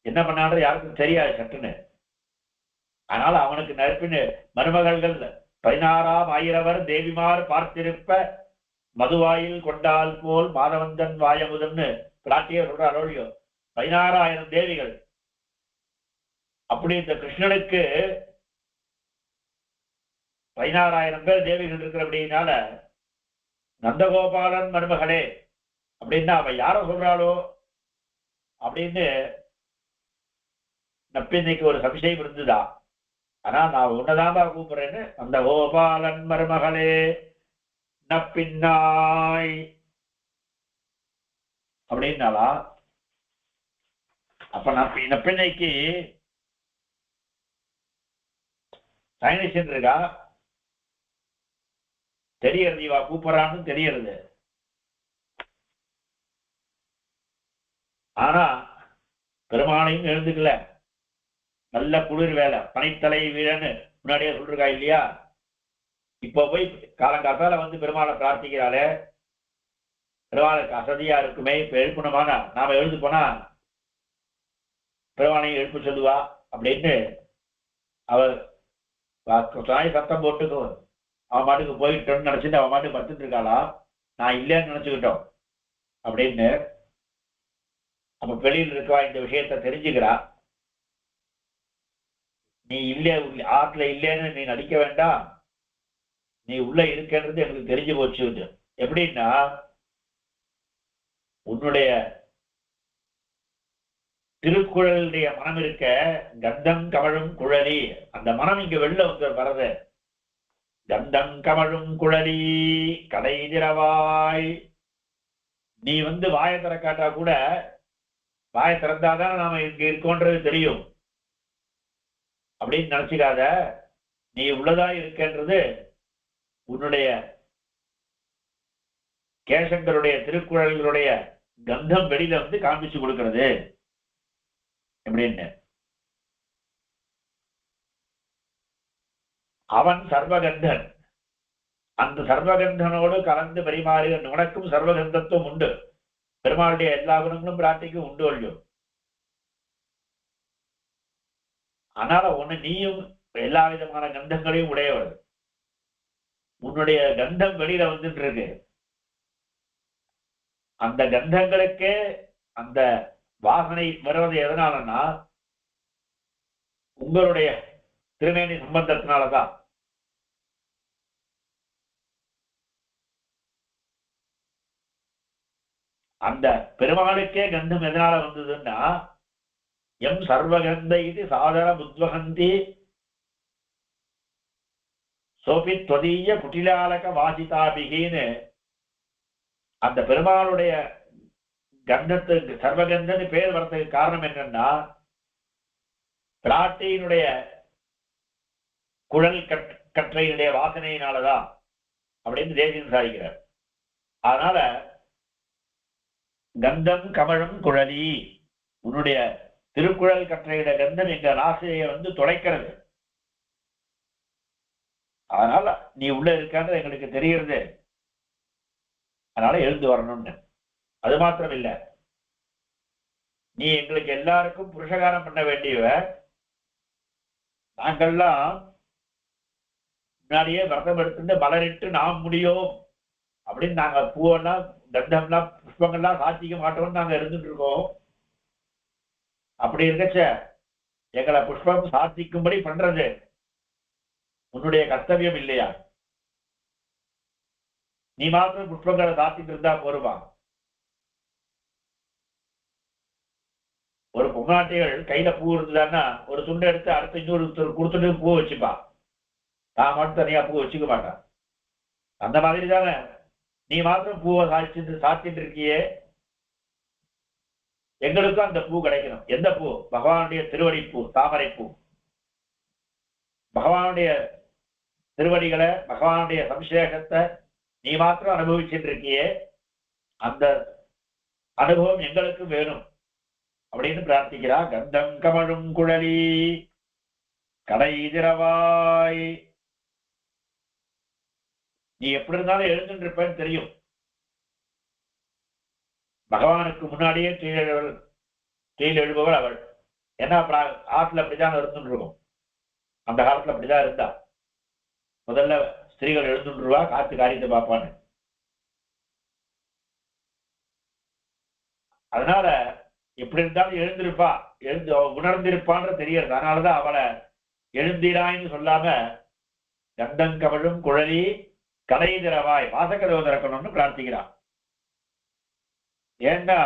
என்ன பண்ணாலும் யாருக்கும் தெரியாது சட்டுன்னு. அதனால அவனுக்கு நட்பின்னு மருமகள்கள் 16,000 தேவிமார் பார்த்திருப்ப மதுவாயில் கொண்டால் போல் மாதவந்தன் வாயமுதம்னு பிராட்டிய சொல்றார். 16,000 தேவிகள். அப்படி இந்த கிருஷ்ணனுக்கு 16,000 பேர் தேவிகள் இருக்கிற அப்படின்னால நந்தகோபாலன் மருமகளே அப்படின்னா அவன் யார சொல்றாளோ அப்படின்னு நப்பின்னைக்கு ஒரு சம்சயம் இருந்துதா. ஆனா நான் உன்னதான் கூப்பிடுறேன்னு நந்தகோபாலன் மருமகளே நப்பின்னாய் அப்படின்னாலா. அப்ப நப்பின்னைக்கு சைனிஷன் இருக்கா, தெரியறது இவா கூப்பிடறான்னு தெரியறது. ஆனா பெருமானையும் எழுந்துக்கல. நல்ல குளிர் வேலை, பனித்தலை வீழன்னு முன்னாடியே சொல்லிருக்கா இல்லையா. இப்ப போய் காலங்காத்தால வந்து பெருமாளை பிரார்த்திக்கிறாளே, பெருமாளுக்கு அசதியா இருக்குமே, இப்ப எழுப்பணுமானா நாம எழுந்து போனா பெருமாளையும் எழுப்பு சொல்லுவா அப்படின்னு அவர் தாய் சத்தம் போட்டுக்கு அவன் மாட்டுக்கு போயிட்டோன்னு நினைச்சிட்டு அவன் மாட்டுக்கு படுத்துட்டு இருக்காளா. நான் இல்லைன்னு நினைச்சுக்கிட்டோம் அப்படின்னு. அப்ப வெளியில் இருக்கவா இந்த விஷயத்த தெரிஞ்சுக்கிறா. நீ இல்ல ஆற்றுல இல்லைன்னு நீ நடிக்க வேண்டாம், நீ உள்ள இருக்கிறது எனக்கு தெரிஞ்சு போச்சு. எப்படின்னா உன்னுடைய திருக்குறளுடைய மனம் இருக்க கந்தம் கமழும் குழலி, அந்த மனம் இங்க வெளில வந்து வரது. கந்தம் கமழும் குழலி கடை திறவாய். நீ வந்து வாயை திறக்காட்டா கூட வாயை திறந்தாதான் நாம இங்க இருக்கோன்றது தெரியும் அப்படின்னு நினைச்சுக்காத. நீ உள்ளதா இருக்கன்றது உன்னுடைய கேசங்களுடைய திருக்குறள்களுடைய கந்தம் வெளியில வந்து காண்பிச்சு கொடுக்கிறது எப்படின்னு. அவன் சர்வகந்தன். அந்த சர்வகந்தனோடு கலந்து பரிமாறு. உனக்கும் சர்வகந்தத்துவம் உண்டு, பெருமாளுடைய எல்லா குணங்களும் பிராட்டிக்கும் உண்டு ஒழியும். அதனால ஒண்ணு நீயும் எல்லா விதமான கந்தங்களையும் உடையவர். உன்னுடைய கந்தம் வெளியில வந்துட்டு இருக்கு. அந்த கந்தங்களுக்கே அந்த வாசனை வருவது எதனாலன்னா உங்களுடைய திருமேனி சம்பந்தத்தினாலதான். அந்த பெருமாளுக்கே கந்தம் எதனால வந்ததுன்னா எம் சர்வகந்த இது சாதர புத்வகந்தி சோபி தொதீய குட்டிலாலக வாசிதாபிகின்னு அந்த பெருமாளுடைய கந்தத்துக்கு சர்வகந்தன்னு பேர் வரதுக்கு காரணம் என்னன்னா பிராட்டியினுடைய குழல் கற்றையினுடைய வாசனையினாலதான் அப்படின்னு தேசியம் சாதிக்கிறார். அதனால கந்தம் கமழும் குழலி, உன்னுடைய திருக்குறள் கற்றையுடைய கந்தம் எங்க நாசையை வந்து துடைக்கிறது. அதனால நீ உள்ள இருக்கான்னு எங்களுக்கு தெரிகிறது. அதனால எழுந்து வரணும்னு. அது மாத்திரம் இல்ல, நீ எங்களுக்கு எல்லாருக்கும் புருஷகாரம் பண்ண வேண்டியவ. நாங்கள்லாம் முன்னாடியே விரதம் எடுத்துட்டு மலரிட்டு நாம் முடியும் அப்படின்னு நாங்க பூவெல்லாம் கந்தம்லாம் புஷ்பங்கள்லாம் சாத்திக்க மாட்டோம்னு நாங்க இருந்துட்டு இருக்கோம். அப்படி இருக்கச்ச எங்களை புஷ்பம் சாத்திக்கும்படி பண்றது உன்னுடைய கர்த்தவியம் இல்லையா? நீ மாத்திரம் புஷ்பங்களை சாத்திட்டு இருந்தா போருமா? ஒரு பொம்நாட்டிகள் கையில பூ இருந்ததுன்னா ஒரு துண்டை எடுத்து அடுத்த இன்னொரு கொடுத்துட்டு பூ வச்சுப்பா, நான் மட்டும் தனியா பூ வச்சுக்க மாட்டான். அந்த மாதிரி தானே நீ மாத்திரம் பூவை சாத்திட்டு இருக்கியே. எங்களுக்கும் அந்த பூ கிடைக்கணும். எந்த பூ? பகவானுடைய திருவடி பூ, தாமரை பூ. பகவானுடைய திருவடிகளை, பகவானுடைய சம்சேகத்தை நீ மாத்திரம் அனுபவிச்சுட்டு இருக்கியே, அந்த அனுபவம் எங்களுக்கு வேணும் அப்படின்னு பிரார்த்திக்கிறா. கந்தம் கமழும் குழலி கடை திரவாய். நீ எப்படி இருந்தாலும் எழுந்துட்டு இருப்பேன்னு தெரியும். பகவானுக்கு முன்னாடியே தீயில் எழுபவள் அவள். ஏன்னா ஆற்றுல அப்படிதான் இருந்துட்டு இருக்கும். அந்த காலத்துல அப்படிதான் இருந்தா. முதல்ல ஸ்திரீகள் எழுந்துருவா, காத்து காரியத்தை பார்ப்பான்னு. அதனால எப்படி இருந்தாலும் எழுந்திருப்பா, உணர்ந்திருப்பான்ற தெரியறது. அதனாலதான் அவளை எழுந்திராயின்னு சொல்லாம கந்தங்கமழும் குழலி கடை திறவாய், வாசக்கதவு திறக்கணும்னு பிரார்த்திக்கிறான். ஏன்னா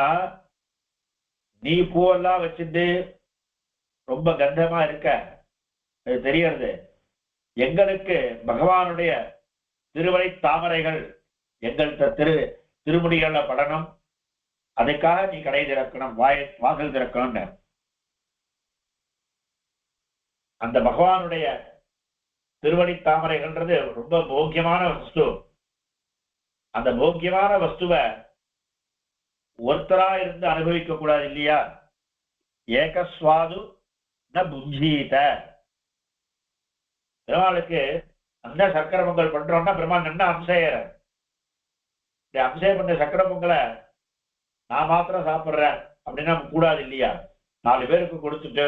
நீ பூவெல்லாம் வச்சுட்டு ரொம்ப கந்தமா இருக்க, அது தெரியறது. எங்களுக்கு பகவானுடைய திருவடி தாமரைகள் எங்கள் திருமுடிகள்ல படணும். அதுக்காக நீ கடை திறக்கணும், வாசல் திறக்கணும்னு. அந்த பகவானுடைய திருவடி தாமரைகள்ன்றது ரொம்ப போக்கியமான வஸ்து. அந்த போக்கியமான வஸ்துவை ஒருத்தரா இருந்து அனுபவிக்க கூடாது இல்லையா? ஏகஸ்வாது ந புஞ்சீத. பெருமாளுக்கு அந்த சக்கர பொங்கல் பண்றோம்னா பெருமாள் என்ன அம்சேயர, அம்சேயம் பண்ண சக்கர பொங்கலை நான் மாத்திரம் சாப்பிட்றேன் அப்படின்னா கூடாது இல்லையா? 4 பேருக்கு கொடுத்துட்டு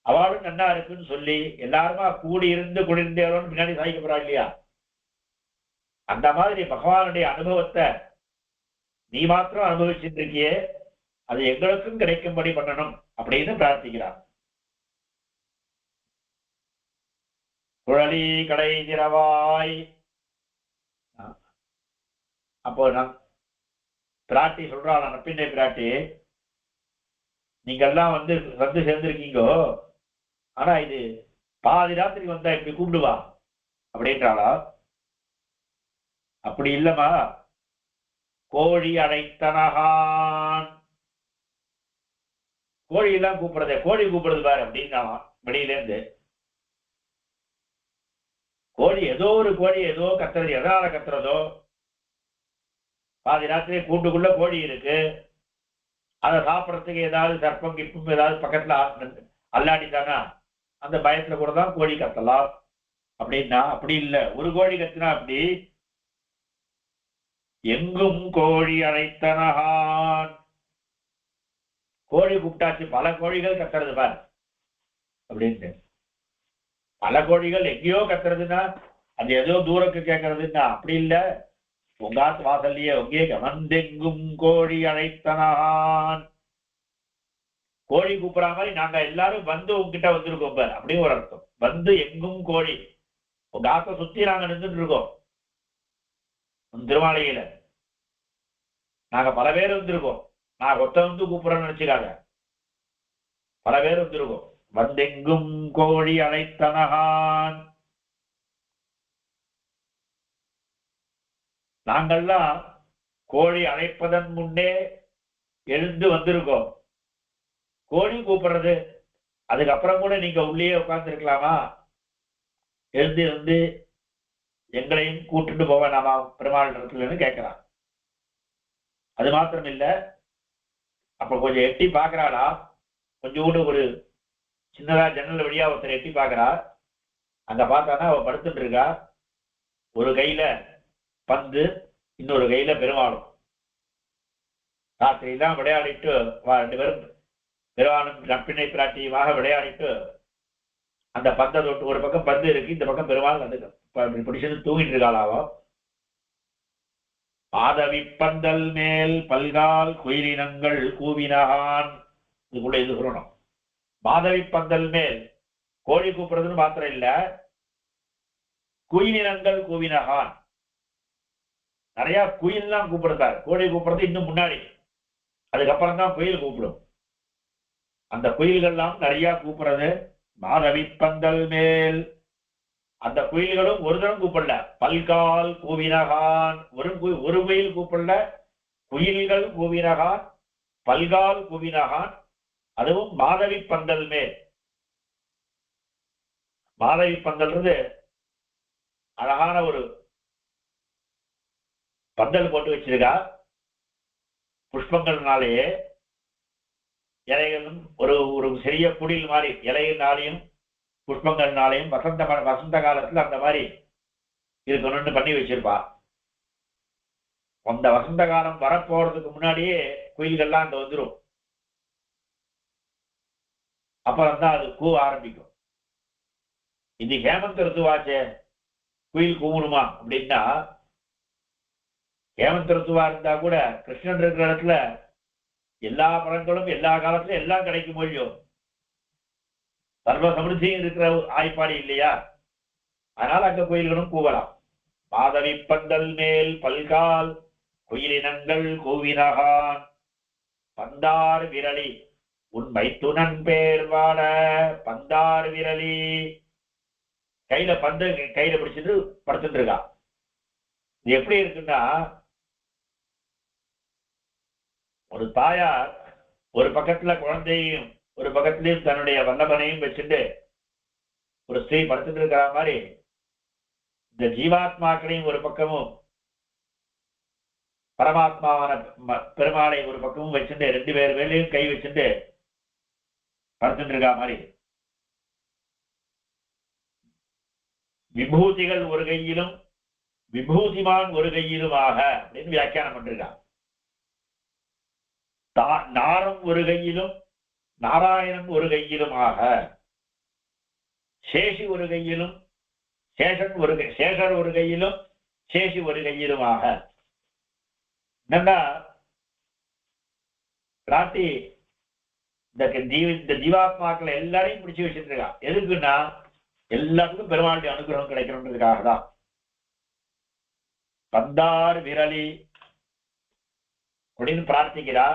அவளும் நன்னா இருக்குன்னு சொல்லி எல்லாருமா கூடி இருந்து குளிர்ந்தேரோன்னு பின்னாடி சாதிக்கப்படுறா இல்லையா? அந்த மாதிரி பகவானுடைய அனுபவத்தை நீ மாத்திரம் அனுபவிச்சுட்டு இருக்கியே, அது எங்களுக்கும் கிடைக்கும்படி பண்ணணும் அப்படின்னு பிரார்த்திக்கிறான். குழலி கடை திறவாய். அப்போ நான் பிராட்டி சொல்றாள், நப்பிண்டை பிராட்டி, நீங்க எல்லாம் வந்து சேர்ந்திருக்கீங்கோ, ஆனா இது பாதி ராத்திரிக்கு வந்தா இப்படி கூப்பிடுவா அப்படின்றாளா? அப்படி இல்லமா, கோழி அழைத்தனகான். கோழி எல்லாம் கூப்பிடுறதே, கோழி கூப்பிடுறது பாரு அப்படின்னா வெளியில இருந்து. கோழி ஏதோ ஒரு கோழி ஏதோ கத்துறது, எதனால கத்துறதோ, பாதி ராத்திரி கூண்டுக்குள்ள கோழி இருக்கு, அதை சாப்பிட்றதுக்கு ஏதாவது சர்ப்பம் கிப்பும் ஏதாவது பக்கத்துல அல்லாடித்தானா அந்த பயத்துல கூட தான் கோழி கத்தலாம். அப்படின்னா அப்படி இல்லை. ஒரு கோழி கத்தினா அப்படி எங்கும் கோழி அழைத்தனகான். கோழி கூப்பிட்டாச்சு, பல கோழிகள் கத்துறது பார் அப்படின்னு. பல கோழிகள் எங்கேயோ கத்துறதுன்னா அது ஏதோ தூரக்கு கேட்கறதுன்னா அப்படி இல்லை. உங்காத்து வாசல்லையே உங்கே வந்தெங்கும் கோழி அழைத்தனகான். கோழி கூப்பிடுற மாதிரி நாங்க எல்லாரும் வந்து உங்ககிட்ட வந்திருக்கோம் பார் அப்படின்னு ஒரு அர்த்தம். வந்து எங்கும் கோழி, உங்க ஆத்த சுத்தி நாங்க நின்றுட்டு இருக்கோம். திருமாளிகையில நாங்க பல பேர் வந்திருக்கோம். நான் ஒத்த வந்து கூப்பிடுறேன்னு நினைச்சுக்காங்க, பல பேர் வந்திருக்கோம். வந்தெங்கும் கோழி அழைத்தனகான். நாங்கள்லாம் கோழி அழைப்பதன் முன்னே எழுந்து வந்திருக்கோம். கோழி கூப்பிடுறது அதுக்கப்புறம் கூட நீங்க உள்ளே உட்கார்ந்து இருக்கலாமா? எழுந்து இருந்து எங்களையும் கூட்டுட்டு போவ நாம பெருமாள் இடத்துலன்னு கேட்கிறான். அது மாத்திரம் இல்ல, அப்ப கொஞ்சம் எட்டி பாக்குறாளா, கொஞ்சோண்டு ஒரு சின்னதா ஜன்னல் வழியா ஒருத்தர் எட்டி பாக்குறா. அங்க பார்த்தானா அவ படுத்துட்டு இருக்கா. ஒரு கையில பந்து, இன்னொரு கையில பெருமாளும். ராத்திரி தான் விளையாடிட்டு 2 பேரும் பெருமாளும் நப்பிணை பிராட்டியுமாக விளையாடிட்டு அந்த பந்தை தொட்டு, ஒரு பக்கம் பந்து இருக்கு, இந்த பக்கம் பெருமாள் அந்த பிடிச்சது தூங்கிட்டு இருக்காளாவோ. மாதவி பந்தல் மேல் பல்கால் குயிலினங்கள் கூவினான். இதுக்குள்ள இது சொல்லணும். மாதவி பந்தல் மேல் கோழி கூப்பிடுறதுன்னு மாத்திரம் இல்ல, குயிலினங்கள் கூவினகான். நிறைய குயில்லாம் கூப்பிடுறாரு. கோழி கூப்பிடுறது இன்னும் முன்னாடி, அதுக்கப்புறம் தான் குயில் கூப்பிடும். அந்த குயில்கள்லாம் நிறைய கூப்பிடுறது. மாதவி பந்தல் மேல், அந்த குயில்களும் ஒரு தரம் கூப்பிடல, பல்கால் கூவினகான். ஒரு குயில் கூப்பிடல, குயில்கள் கூவினகான். பல்கால் குவினகான், அதுவும் மாதவி பந்தல் மேல். மாதவி பந்தல்ன்றது அழகான ஒரு பந்தல் போட்டு வச்சிருக்கா. புஷ்பங்கள்னாலேயே இலைகளும் ஒரு ஒரு சிறிய குடில் மாதிரி இலையினாலையும் புஷ்பங்கள்னாலையும் வசந்த காலத்துல அந்த மாதிரி இருக்கணும்னு பண்ணி வச்சிருப்பா. அந்த வசந்த காலம் வரப்போறதுக்கு முன்னாடியே குயில்கள்லாம் அங்க வந்துடும். அப்புறம் தான் அது கூவ ஆரம்பிக்கும். இது ஹேமந்த ருத்துவாச்சே, குயில் கூவணுமா அப்படின்னா, ஹேமந்த ருத்துவா இருந்தா கூட கிருஷ்ணன் இருக்கிற இடத்துல எல்லா பழங்களும் எல்லா காலத்திலும் எல்லாம் கிடைக்கும் இல்லையோ, சர்வ சமிருத்தியும் இருக்கிற ஆய்ப்பாடி இல்லையா, அதனால அங்க குயில்களும் கூவலாம். மாதவி பந்தல் மேல் பல்கால் குயிலினங்கள் கூவினகான், பந்தார் விரலி உண்மை துணன் பேர் வாட. பந்தார் விரலி, கையில பந்து கையில பிடிச்சிட்டு படுத்துட்டு இருக்கா. இது எப்படி இருக்குன்னா, ஒரு தாயார் ஒரு பக்கத்துல குழந்தையும் ஒரு பக்கத்திலையும் தன்னுடைய வல்லபனையும் வச்சுட்டு ஒரு ஸ்திரீ படுத்துட்டு இருக்கிற மாதிரி இந்த ஜீவாத்மாக்களையும் ஒரு பக்கமும் பரமாத்மாவான பெருமாளை ஒரு பக்கமும் வச்சுட்டு ரெண்டு பேர் மேலேயும் கை வச்சுட்டு படுத்துட்டு இருக்கா மாதிரி. விபூதிகள் ஒரு கையிலும் விபூதிமான் ஒரு கையிலுமாக அப்படின்னு வியாக்கியானம் பண்ணிருக்கான். நாரம் ஒரு கையிலும் நாராயணன் ஒரு கையிலுமாக, சேஷி ஒரு கையிலும் சேஷர் ஒரு கையிலும் சேஷி ஒரு கையிலுமாக. என்னன்னா பிராட்டி இந்த ஜீவாத்மாக்களை எல்லாரையும் பிடிச்சு வச்சுட்டு இருக்கா. எதுக்குன்னா எல்லாத்துக்கும் பெருமாளுடைய அனுகிரகம் கிடைக்கணுன்றதுக்காக தான். பந்தார் விரலி அப்படின்னு பிரார்த்திக்கிறா.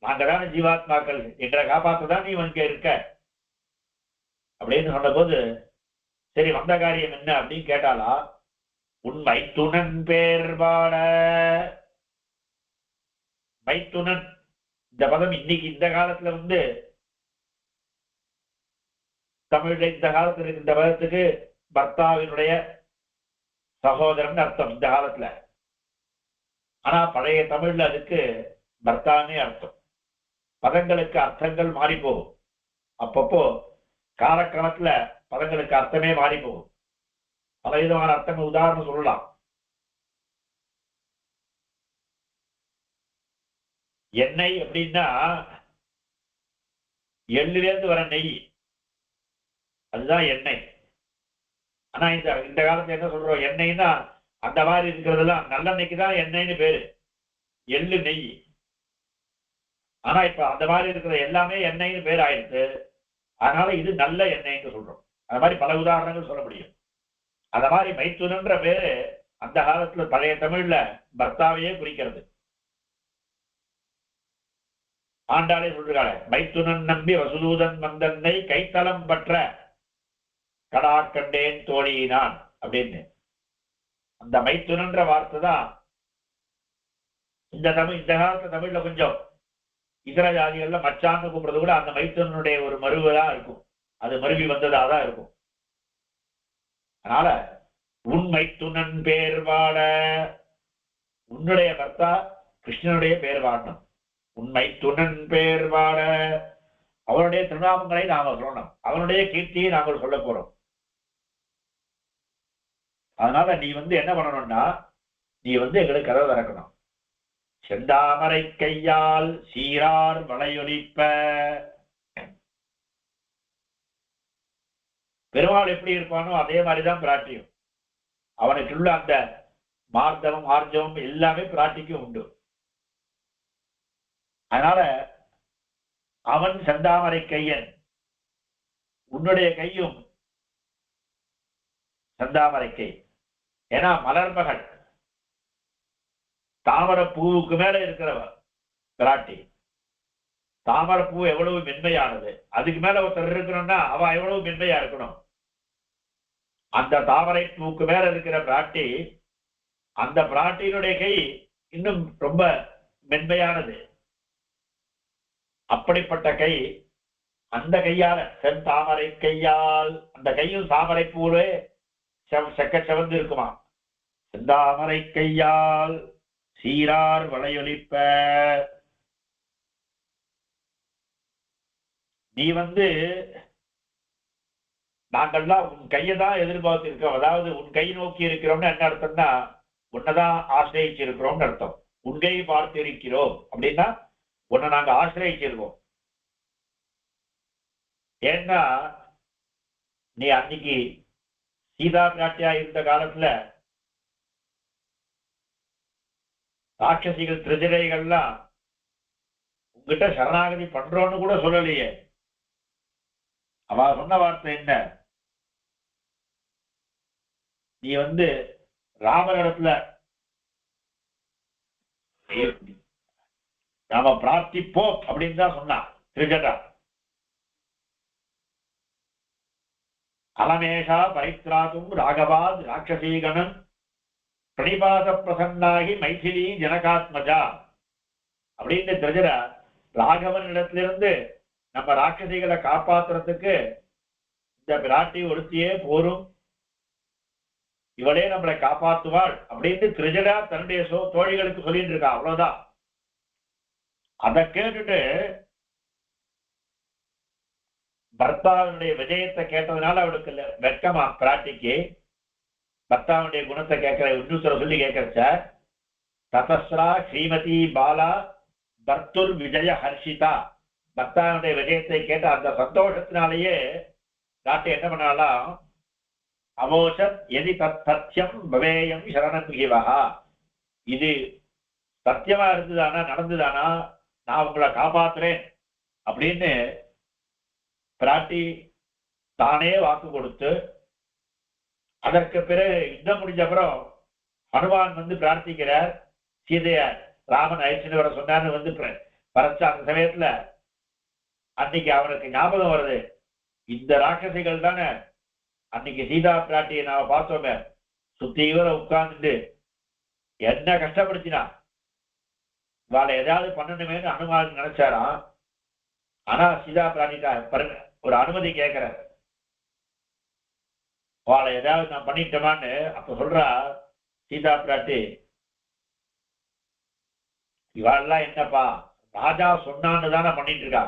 நாங்க தானே ஜீவாத்மாக்கள், எங்களை காப்பாற்றதான் நீ இங்க இருக்க அப்படின்னு சொன்ன போது, சரி வந்த காரியம் என்ன அப்படின்னு கேட்டாலா, உண்மை துணன் பேர் பாட. மைத்துனன் இந்த பதம் இன்னைக்கு இந்த காலத்துல தமிழ்ல இந்த காலத்துல இந்த பதத்துக்கு பர்த்தாவினுடைய சகோதரன் அர்த்தம் இந்த காலத்துல. ஆனா பழைய தமிழ்ல அதுக்கு பர்த்தானே அர்த்தம். பதங்களுக்கு அர்த்தங்கள் மாறி போகும். அப்பப்போ காலக்காலத்துல பதங்களுக்கு அர்த்தமே மாறி போகும். பல விதமான அர்த்தங்கள் உதாரணம் சொல்லலாம். எண்ணெய் அப்படின்னா எள்ளிலிருந்து வர நெய், அதுதான் எண்ணெய். ஆனா இந்த காலத்துல என்ன சொல்றோம், எண்ணெய்னா அந்த மாதிரி இருக்கிறதெல்லாம் நல்லெண்ணெய்க்கு தான் எண்ணெய்னு பேரு, எள்ளு நெய். ஆனா இப்ப அந்த மாதிரி இருக்கிற எல்லாமே எண்ணெய்னு பேர் ஆயிடுச்சு. அதனால இது நல்ல எண்ணெய்ன்னு சொல்றோம். அது மாதிரி பல உதாரணங்கள் சொல்ல முடியும். அந்த மாதிரி மைத்துனன்ற பேரு அந்த காலத்துல பழைய தமிழ்ல பர்த்தாவையே குறிக்கிறது. ஆண்டாளே சொல்றாங்க, மைத்துனன் நம்பி வசுதூதன் வந்தன்னை கைத்தலம் பற்ற கடா கண்டேன் தோழியினான் அப்படின்னு. அந்த மைத்துனன்ற வார்த்தை தான் இந்த காலத்துல தமிழ்ல கொஞ்சம் இதர ஜாதிகள்ல மச்சான்னு கூப்பிடுறது கூட அந்த மைத்துனனுடைய ஒரு மருவதான் இருக்கும். அது மருவி வந்ததாதான் இருக்கும். அதனால உன் மைத்துனன் பேர் வாட, உன்னுடைய கர்த்தா கிருஷ்ணனுடைய பேர் வாடணும். உண்மை துணன் பேர் வாட, அவனுடைய திருநாமங்களை நாம சொல்லணும், அவனுடைய கீர்த்தியை நாங்கள் சொல்ல போறோம். அதனால நீ என்ன பண்ணணும்னா, நீ எங்களுக்கு கதவை திறக்கணும். செந்தாமரை கையால் சீரார் வளையொலிப்ப. பெருமாள் எப்படி இருப்பானோ அதே மாதிரிதான் பிராட்டியும். அவனுக்குள்ள அந்த மார்த்தவம் ஆர்ஜவம் எல்லாமே பிராட்டிக்கும் உண்டு. அதனால அவன் செந்தாமரை கையன், உன்னுடைய கையும் செந்தாமரை கை. ஏன்னா மலர்மகள் தாமரை பூவுக்கு மேல இருக்கிறவ பிராட்டி. தாமரை பூ எவ்வளவு மென்மையானது, அதுக்கு மேல ஒருத்தர் இருக்கணும்னா அவ எவ்வளவு மென்மையா இருக்கணும். அந்த தாமரை பூவுக்கு மேல இருக்கிற பிராட்டி, அந்த பிராட்டியினுடைய கை இன்னும் ரொம்ப மென்மையானது. அப்படிப்பட்ட கை, அந்த கையால செந்தாமரை கையால், அந்த கையும் தாமரை பூவே செக்க செவந்து இருக்குமா. செந்தாமரை கையால் சீரார் வளையொலிப்ப. நீ நாங்கள்லாம் உன் கையை தான் எதிர்பார்த்து இருக்கோம். அதாவது உன் கை நோக்கி இருக்கிறோம்னு என்ன அர்த்தம்னா, உன்னைதான் ஆசிரியச்சு இருக்கிறோம்னு அர்த்தம். உன் கை பார்த்து இருக்கிறோம் அப்படின்னா உன்னை நாங்க ஆசிரியச்சிருக்கோம். ஏன்னா நீ அன்னைக்கு சீதா பிராட்டியா இருந்த காலத்துல ராட்சசிகள் திருஜடைகள்லாம் உங்ககிட்ட சரணாகதி பண்றோன்னு கூட சொல்லலையே. அவ சொன்ன வார்த்தை என்ன? நீ ராமரிடத்துல நாம பிரார்த்திப்போம் அப்படின்னு தான் சொன்னான் திருஜடா. அலமேஷா பரித்ராதும் ராகவாத் ராட்சசீகணன் பிரணிபாத பிரசன்னாகி மைதிலி ஜனகாத்மஜா அப்படின்னு திருஜடா ராகவன் இடத்திலிருந்து நம்ம ராட்சசிகளை காப்பாத்துறதுக்கு இந்த பிராட்டி ஒருத்தியே போரும், இவளே நம்மளை காப்பாற்றுவாள் அப்படின்னு திருஜடா தன்னுடைய தோழிகளுக்கு சொல்லிட்டு இருக்கா. அவ்வளவுதான். அதை கேட்டுட்டு பர்த்தாவுடைய விஜயத்தை கேட்டதுனால அவளுக்கு வெட்கமா பிராட்டிக்கு. பர்த்தாவுடைய குணத்தை கேட்கிற இன்னொருத்தர சொல்லி கேட்கறச்ச ததஸ்ரா ஸ்ரீமதி பாலா பர்த்துர் விஜய ஹர்ஷிதா. பர்த்தாவுடைய விஜயத்தை கேட்ட அந்த சந்தோஷத்தினாலேயே பிராட்டி என்ன பண்ணாலாம், அவோஷத் எதி தத் சத்தியம் பவேயம் சரணமிகிவஹா. இது சத்தியமா இருந்துதானா, நடந்துதானா, நான் உங்களை காப்பாத்துறேன் அப்படின்னு பிராட்டி தானே வாக்கு கொடுத்து, அதற்கு பிறகு யுத்தம் முடிஞ்ச அப்புறம் ஹனுமான் பிரார்த்திக்கிறார் சீதைய ராமன் அழிச்சுட்டு வர சொன்னான்னு பறச்ச அந்த சமயத்துல அன்னைக்கு அவனுக்கு ஞாபகம் வருது, இந்த ராட்சசிகள் தானே அன்னைக்கு சீதா பிராட்டியை நாம பார்த்தோமே சுத்தி இவரை உட்கார்ந்துட்டு என்ன கஷ்டப்படுத்தினா, இவாளை ஏதாவது பண்ணணுமேனு அனுமான் நினைச்சாராம். ஆனா சீதா பிராட்டிட்டா ஒரு அனுமதி கேட்கிற, அவளை ஏதாவது நான் பண்ணிட்டோமான்னு. அப்ப சொல்றா சீதா பிராட்டி, இவாள்லாம் என்னப்பா ராஜா சொன்னான்னு தானே பண்ணிட்டு இருக்கா,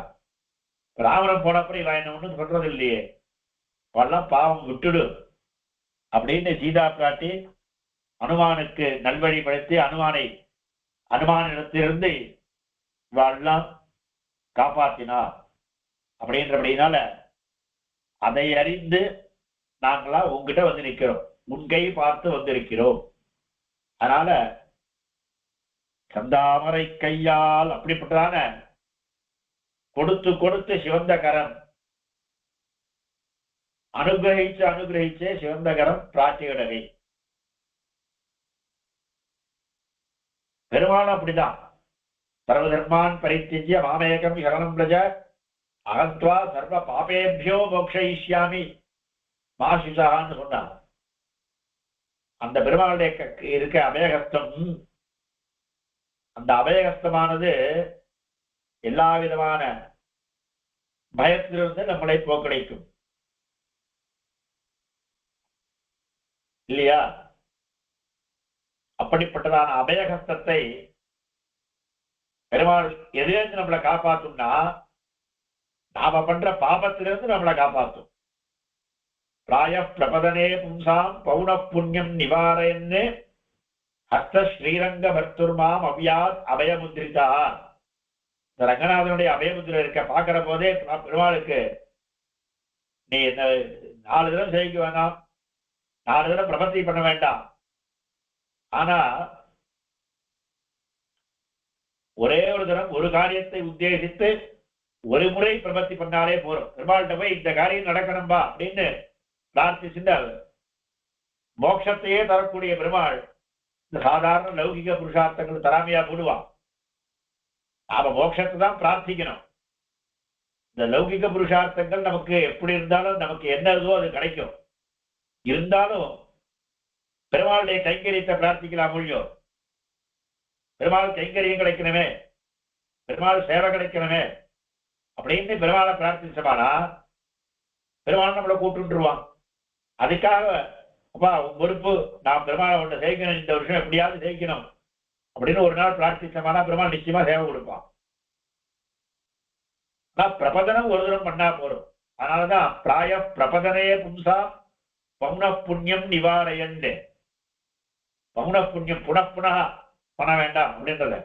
ராவணன் போனப்பறம் இவன் என்ன ஒண்ணும் சொல்றது இல்லையே, அவெல்லாம் பாவம் விட்டுடு அப்படின்னு சீதா பிராட்டி அனுமானுக்கு நல்வழிப்படுத்தி அனுமானிடத்திலிருந்து இவெல்லாம் காப்பாத்தினார். அப்படின்றபடினால அதை அறிந்து நாங்களா உங்ககிட்ட நிற்கிறோம், முன்கை பார்த்து வந்திருக்கிறோம். அதனால சந்தாமரை கையால் அப்படிப்பட்டதான கொடுத்து கொடுத்து சிவந்த கரம் அனுகிரகிச்சே சிவந்த கரம் பிராட்டியுடகை. பெருமாள் அப்படிதான். சர்வதர்மான் பரித்தியஜ்ய மாமேகம் சரணம் பிரஜ அகத்வா சர்வ பாபேபியோ மோக்ஷயிஷ்யாமி மாசுசான்னு சொன்னார். அந்த பெருமாளுடைய இருக்க அபயகஸ்தம், அந்த அபயகஸ்தமானது எல்லா விதமான பயத்திலிருந்து நம்மளை போக்கடைக்கும் இல்லையா? அப்படிப்பட்டதான அபயகஸ்தத்தை பெருமாள் எதிலிருந்து நம்மளை காப்பாத்தும்னா, நாம பண்ற பாபத்திலிருந்து நம்மளை காப்பாத்தும். பிராய பிரபதனே பும்சாம் பௌன புண்ணியம் நிவாரயன்னு ஹஸ்த ஸ்ரீரங்க பர்த்துர்மாம் அவ்யாத் அபயமுத்ரிதா. இந்த ரங்கநாதனுடைய அபயமுத்திரை இருக்க பாக்குற போதே பெருமாளுக்கு நீ என்ன 4 தடவை செய்ய வேண்டாம், 4 தடவை பிரபத்தி பண்ண வேண்டாம், ஆனா ஒரே ஒரு தரம் ஒரு காரியத்தை உத்தேசித்து ஒரு முறை பிரபத்தி பண்ணாலே போறோம். பெருமாள்கிட்ட போய் இந்த காரியம் நடக்கணும்பா அப்படின்னு பிரார்த்திச்சுட்டார். மோட்சத்தையே தரக்கூடிய பெருமாள் இந்த சாதாரண லௌகிக புருஷார்த்தங்கள் தராமையா போடுவான். நாம மோட்சத்தை தான் பிரார்த்திக்கணும். இந்த லௌகிக புருஷார்த்தங்கள் நமக்கு எப்படி இருந்தாலும் நமக்கு என்ன இருந்தோ அது கிடைக்கும். இருந்தாலும் பெருமாளுடைய கைங்கரியத்தை பிரார்த்திக்கலாம் முடியும். பெருமாள் கைங்கரியம் கிடைக்கணுமே, பெருமாள் சேவை கிடைக்கணுமே, அப்படின்னு பெருமாளை பிரார்த்திச்சோமானா பெருமாள் நம்மளை கூட்டுருவான். அதுக்காக அப்பா உன் பொறுப்பு, நான் பெருமாளை ஒன்று சேர்க்கணும், இந்த வருஷம் எப்படியாவது சேர்க்கணும் அப்படின்னு ஒரு நாள் பிரார்த்திச்சோமானா பெருமாள் நிச்சயமா சேவை கொடுப்பான். ஆனா பிரபதனம் ஒரு தரம் பண்ணா போறோம். அதனாலதான் பிராய பிரபதனையே பும்சா பௌன புண்ணியம் நிவாரையண்டு. பௌன புண்ணியம் புனப்புனா பண்ண வேண்டாம் அப்படின்றத.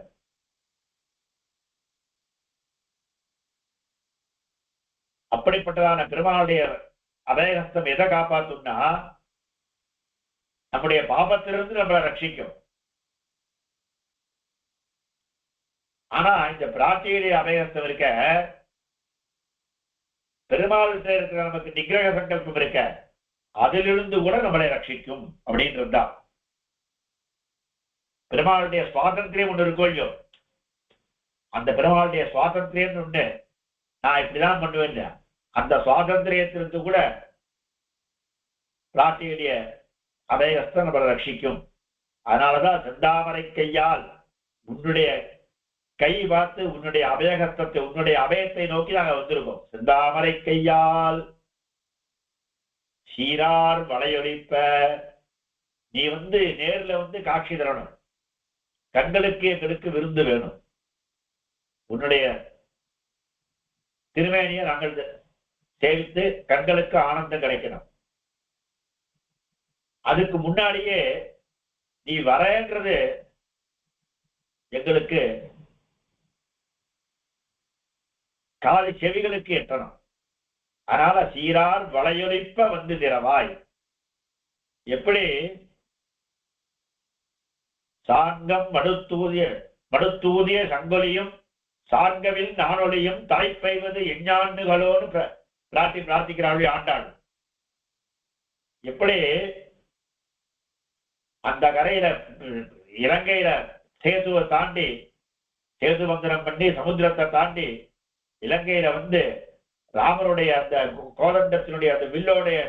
அப்படிப்பட்டதான பெருமாளுடைய அபயஹஸ்தம் எதை காப்பாத்தும்னா நம்முடைய பாபத்திலிருந்து நம்மளை ரட்சிக்கும். ஆனா இந்த பிராட்டியுடைய அபயஹஸ்தம் இருக்க, பெருமாள்கிட்ட இருக்கிற நமக்கு நிகிரக சங்கல்பம் இருக்க, அதிலிருந்து கூட நம்மளை ரட்சிக்கும் அப்படின்றதுதான். பெருமாளுடைய சுவாதந்திரியம் ஒண்ணு இருக்கோ இல்லையோ, அந்த பெருமாளுடைய சுவாதந்திரியம் ஒண்ணு நான் இப்படிதான் பண்ணுவேன், அந்த சுவாதந்திரியத்திலிருந்து கூட பிராட்டியுடைய அபயஹஸ்தம் நம்மளை ரட்சிக்கும். அதனாலதான் செந்தாமரை கையால் உன்னுடைய கை பார்த்து உன்னுடைய அபயஹஸ்தத்தை, உன்னுடைய அபயத்தை நோக்கி நாங்க வந்திருக்கோம். செந்தாமரை கையால் சீரார் வளையொலிப்ப, நீ நேர்ல காட்சி தரணும், கண்களுக்கு எங்களுக்கு விருந்து வேணும், உன்னுடைய திருமேனியை நாங்கள் சேவித்து கண்களுக்கு ஆனந்தம் கிடைக்கணும். அதுக்கு முன்னாடியே நீ வரன்றது எங்களுக்கு காது செவிகளுக்கு எட்டணும். அதனால சீரார் வளையொலிப்ப வந்து திறவாய். எப்படி சார்கம் மடுத்தூதிய சங்கொலியும் சார்கவில் நானொலியும் தலைப்பைவது எஞ்ஞாண்டுகளோடு பிரார்த்திக்கிறாள் ஆண்டாள். எப்படி அந்த கரையில இலங்கையில சேதுவை தாண்டி, சேது மந்திரம் பண்ணி சமுத்திரத்தை தாண்டி இலங்கையில ராமருடைய அந்த கோதண்டத்தினுடைய அந்த வில்லோடைய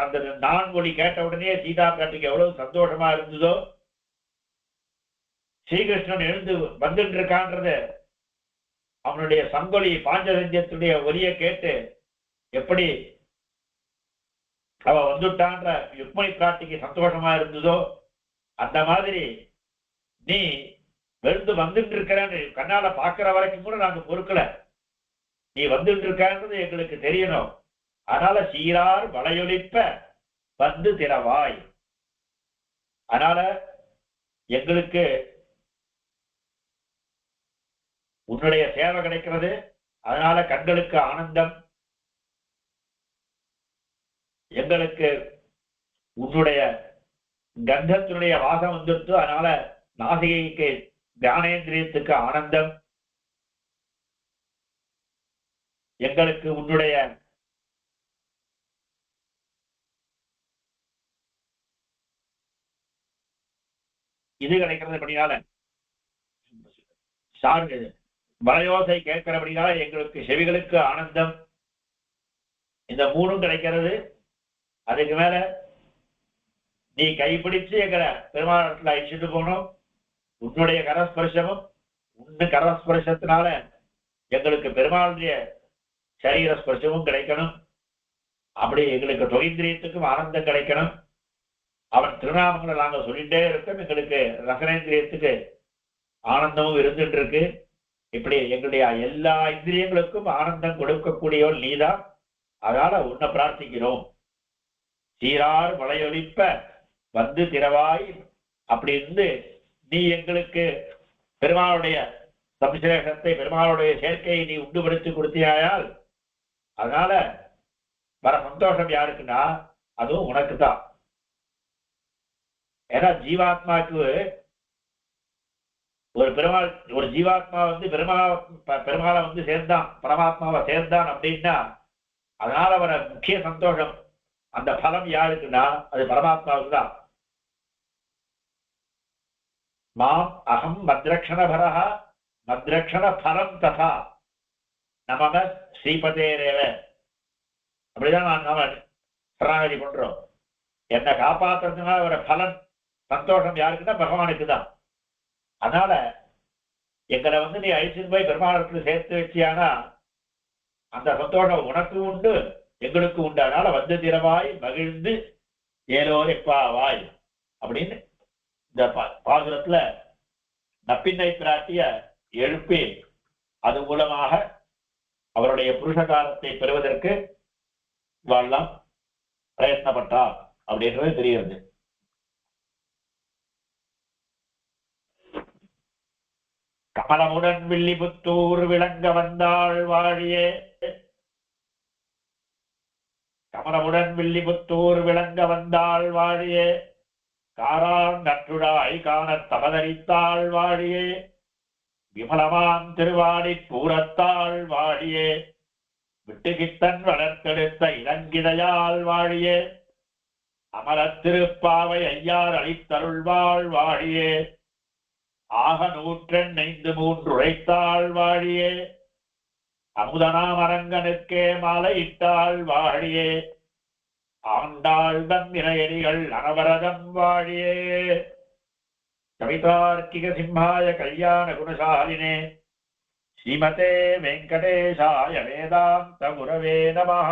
அந்த நான்மொழி கேட்ட உடனே சீதா பிராட்டிக்கு எவ்வளவு சந்தோஷமா இருந்ததோ, ஸ்ரீகிருஷ்ணன் எழுந்து வந்துட்டு இருக்கான்றது அவனுடைய சங்கொலி பாஞ்சஜன்யத்துடைய ஒலியை கேட்டு எப்படி அவ வந்துட்டான்ற ருக்மணி பிராட்டிக்கு சந்தோஷமா இருந்ததோ, அந்த மாதிரி நீ வந்துட்டு இருக்கிறன்னு கண்ணால பாக்குற வரைக்கும் கூட நாங்க பொறுக்கல, நீ வந்துட்டு இருக்கான்றது எங்களுக்கு தெரியணும். அதனால சீரார் வளையொலிப்ப வந்து திறவாய். அதனால எங்களுக்கு உன்னுடைய சேவை கிடைக்கிறது, அதனால கண்களுக்கு ஆனந்தம், எங்களுக்கு உன்னுடைய கந்தத்தினுடைய வாசம் வந்துட்டு, அதனால நாசிகைக்கு ஞானேந்திரியத்துக்கு ஆனந்தம், எங்களுக்கு உன்னுடைய இது கிடைக்கிறதுபடினால வளையோசை கேட்கிறபடினால எங்களுக்கு செவிகளுக்கு ஆனந்தம், இந்த மூணும் கிடைக்கிறது. அதுக்கு மேல நீ கைப்பிடிச்சு எங்களை பெருமாளத்துல அழிச்சுட்டு போனோம், உன்னுடைய கரஸ்பர்சமும் கரஸ்பர்சத்தினால எங்களுக்கு பெருமாளுடைய சரீர ஸ்பர்சமும் கிடைக்கணும். அப்படி எங்களுக்கு தொகைந்திரியத்துக்கும் ஆனந்தம் கிடைக்கணும். அவன் திருநாமங்களை நாங்கள் சொல்லிட்டே இருக்கோம், எங்களுக்கு ரசனேந்திரியத்துக்கு ஆனந்தமும் இருந்துட்டு இருக்கு. இப்படி எங்களுடைய எல்லா இந்திரியங்களுக்கும் ஆனந்தம் கொடுக்கக்கூடியவள் நீதான். அதனால உன்னை பிரார்த்திக்கிறோம், சீரார் வளையொலிப்ப வந்து திறவாய். அப்படி இருந்து நீ எங்களுக்கு பெருமாளுடைய சம்சேஷத்தை, பெருமாளுடைய சேர்க்கையை நீ உண்டுபடுத்தி கொடுத்தியாயால் அதனால வர சந்தோஷம் யாருக்குன்னா அதுவும் உனக்கு தான். ஏன்னா ஜீவாத்மாக்கு ஒரு ஜீவாத்மா பெருமாளை சேர்ந்தான், பரமாத்மாவை சேர்ந்தான் அப்படின்னா அதனால வர முக்கிய சந்தோஷம், அந்த பலம் யாருக்குன்னா அது பரமாத்மாவுக்கு தான். மாம் அகம் மத்ரக்ஷணபரஹ மத்ரக்ஷண பலம் ததா நமம ஸ்ரீபதேரேவ. அப்படிதான் நாம சரணாகதி பண்றோம். என்னை காப்பாத்துறதுனால வர பலன் சந்தோஷம் யாருக்குன்னா பகவானுக்கு தான். அதனால எங்களை நீ அழிச்சுட்டு போய் பெருமாளத்துல சேர்த்து வச்சியானா அந்த சந்தோஷம் உனக்கு உண்டு, எங்களுக்கு உண்டு. அதனால வந்து திறவாய் மகிழ்ந்து ஏலோர் எப்பாவாய் அப்படின்னு இந்த பாசுரத்துல நப்பின்னை பிராட்டிய எழுப்பி அது மூலமாக அவருடைய புருஷகாரத்தை பெறுவதற்கு இவெல்லாம் பிரயத்னப்பட்டார் அப்படின்றது தெரிகிறது. கமலமுடன் வில்லிபுத்தூர் விளங்க வந்தாள் வாழியே, கமலமுடன் வில்லிபுத்தூர் விளங்க வந்தாள் வாழியே, காரான் நற்றுடாய் காணத் தமதரித்தாள் வாழியே, விமலமாம் திருவாடி பூரத்தாள் வாழியே, விட்டுகித்தன் வளர்த்தெடுத்த இளங்கிதையால் வாழியே, அமரத் திருப்பாவை ஐயார் அளித்தருள்வாள் வாழியே, ஆக 105 உழைத்தாள் வாழியே, அமுதனாம் அரங்கனுக்கே மாலையிட்டாள் வாழியே, ஆண்டாள் தம் இணையடிகள் அனவரதம் வாழியே. கவிதார்க்கிக சிம்ஹாய கல்யாண குணசாலினே ஸ்ரீமதே வெங்கடேஷாய வேதாந்த குரவே நமஹ.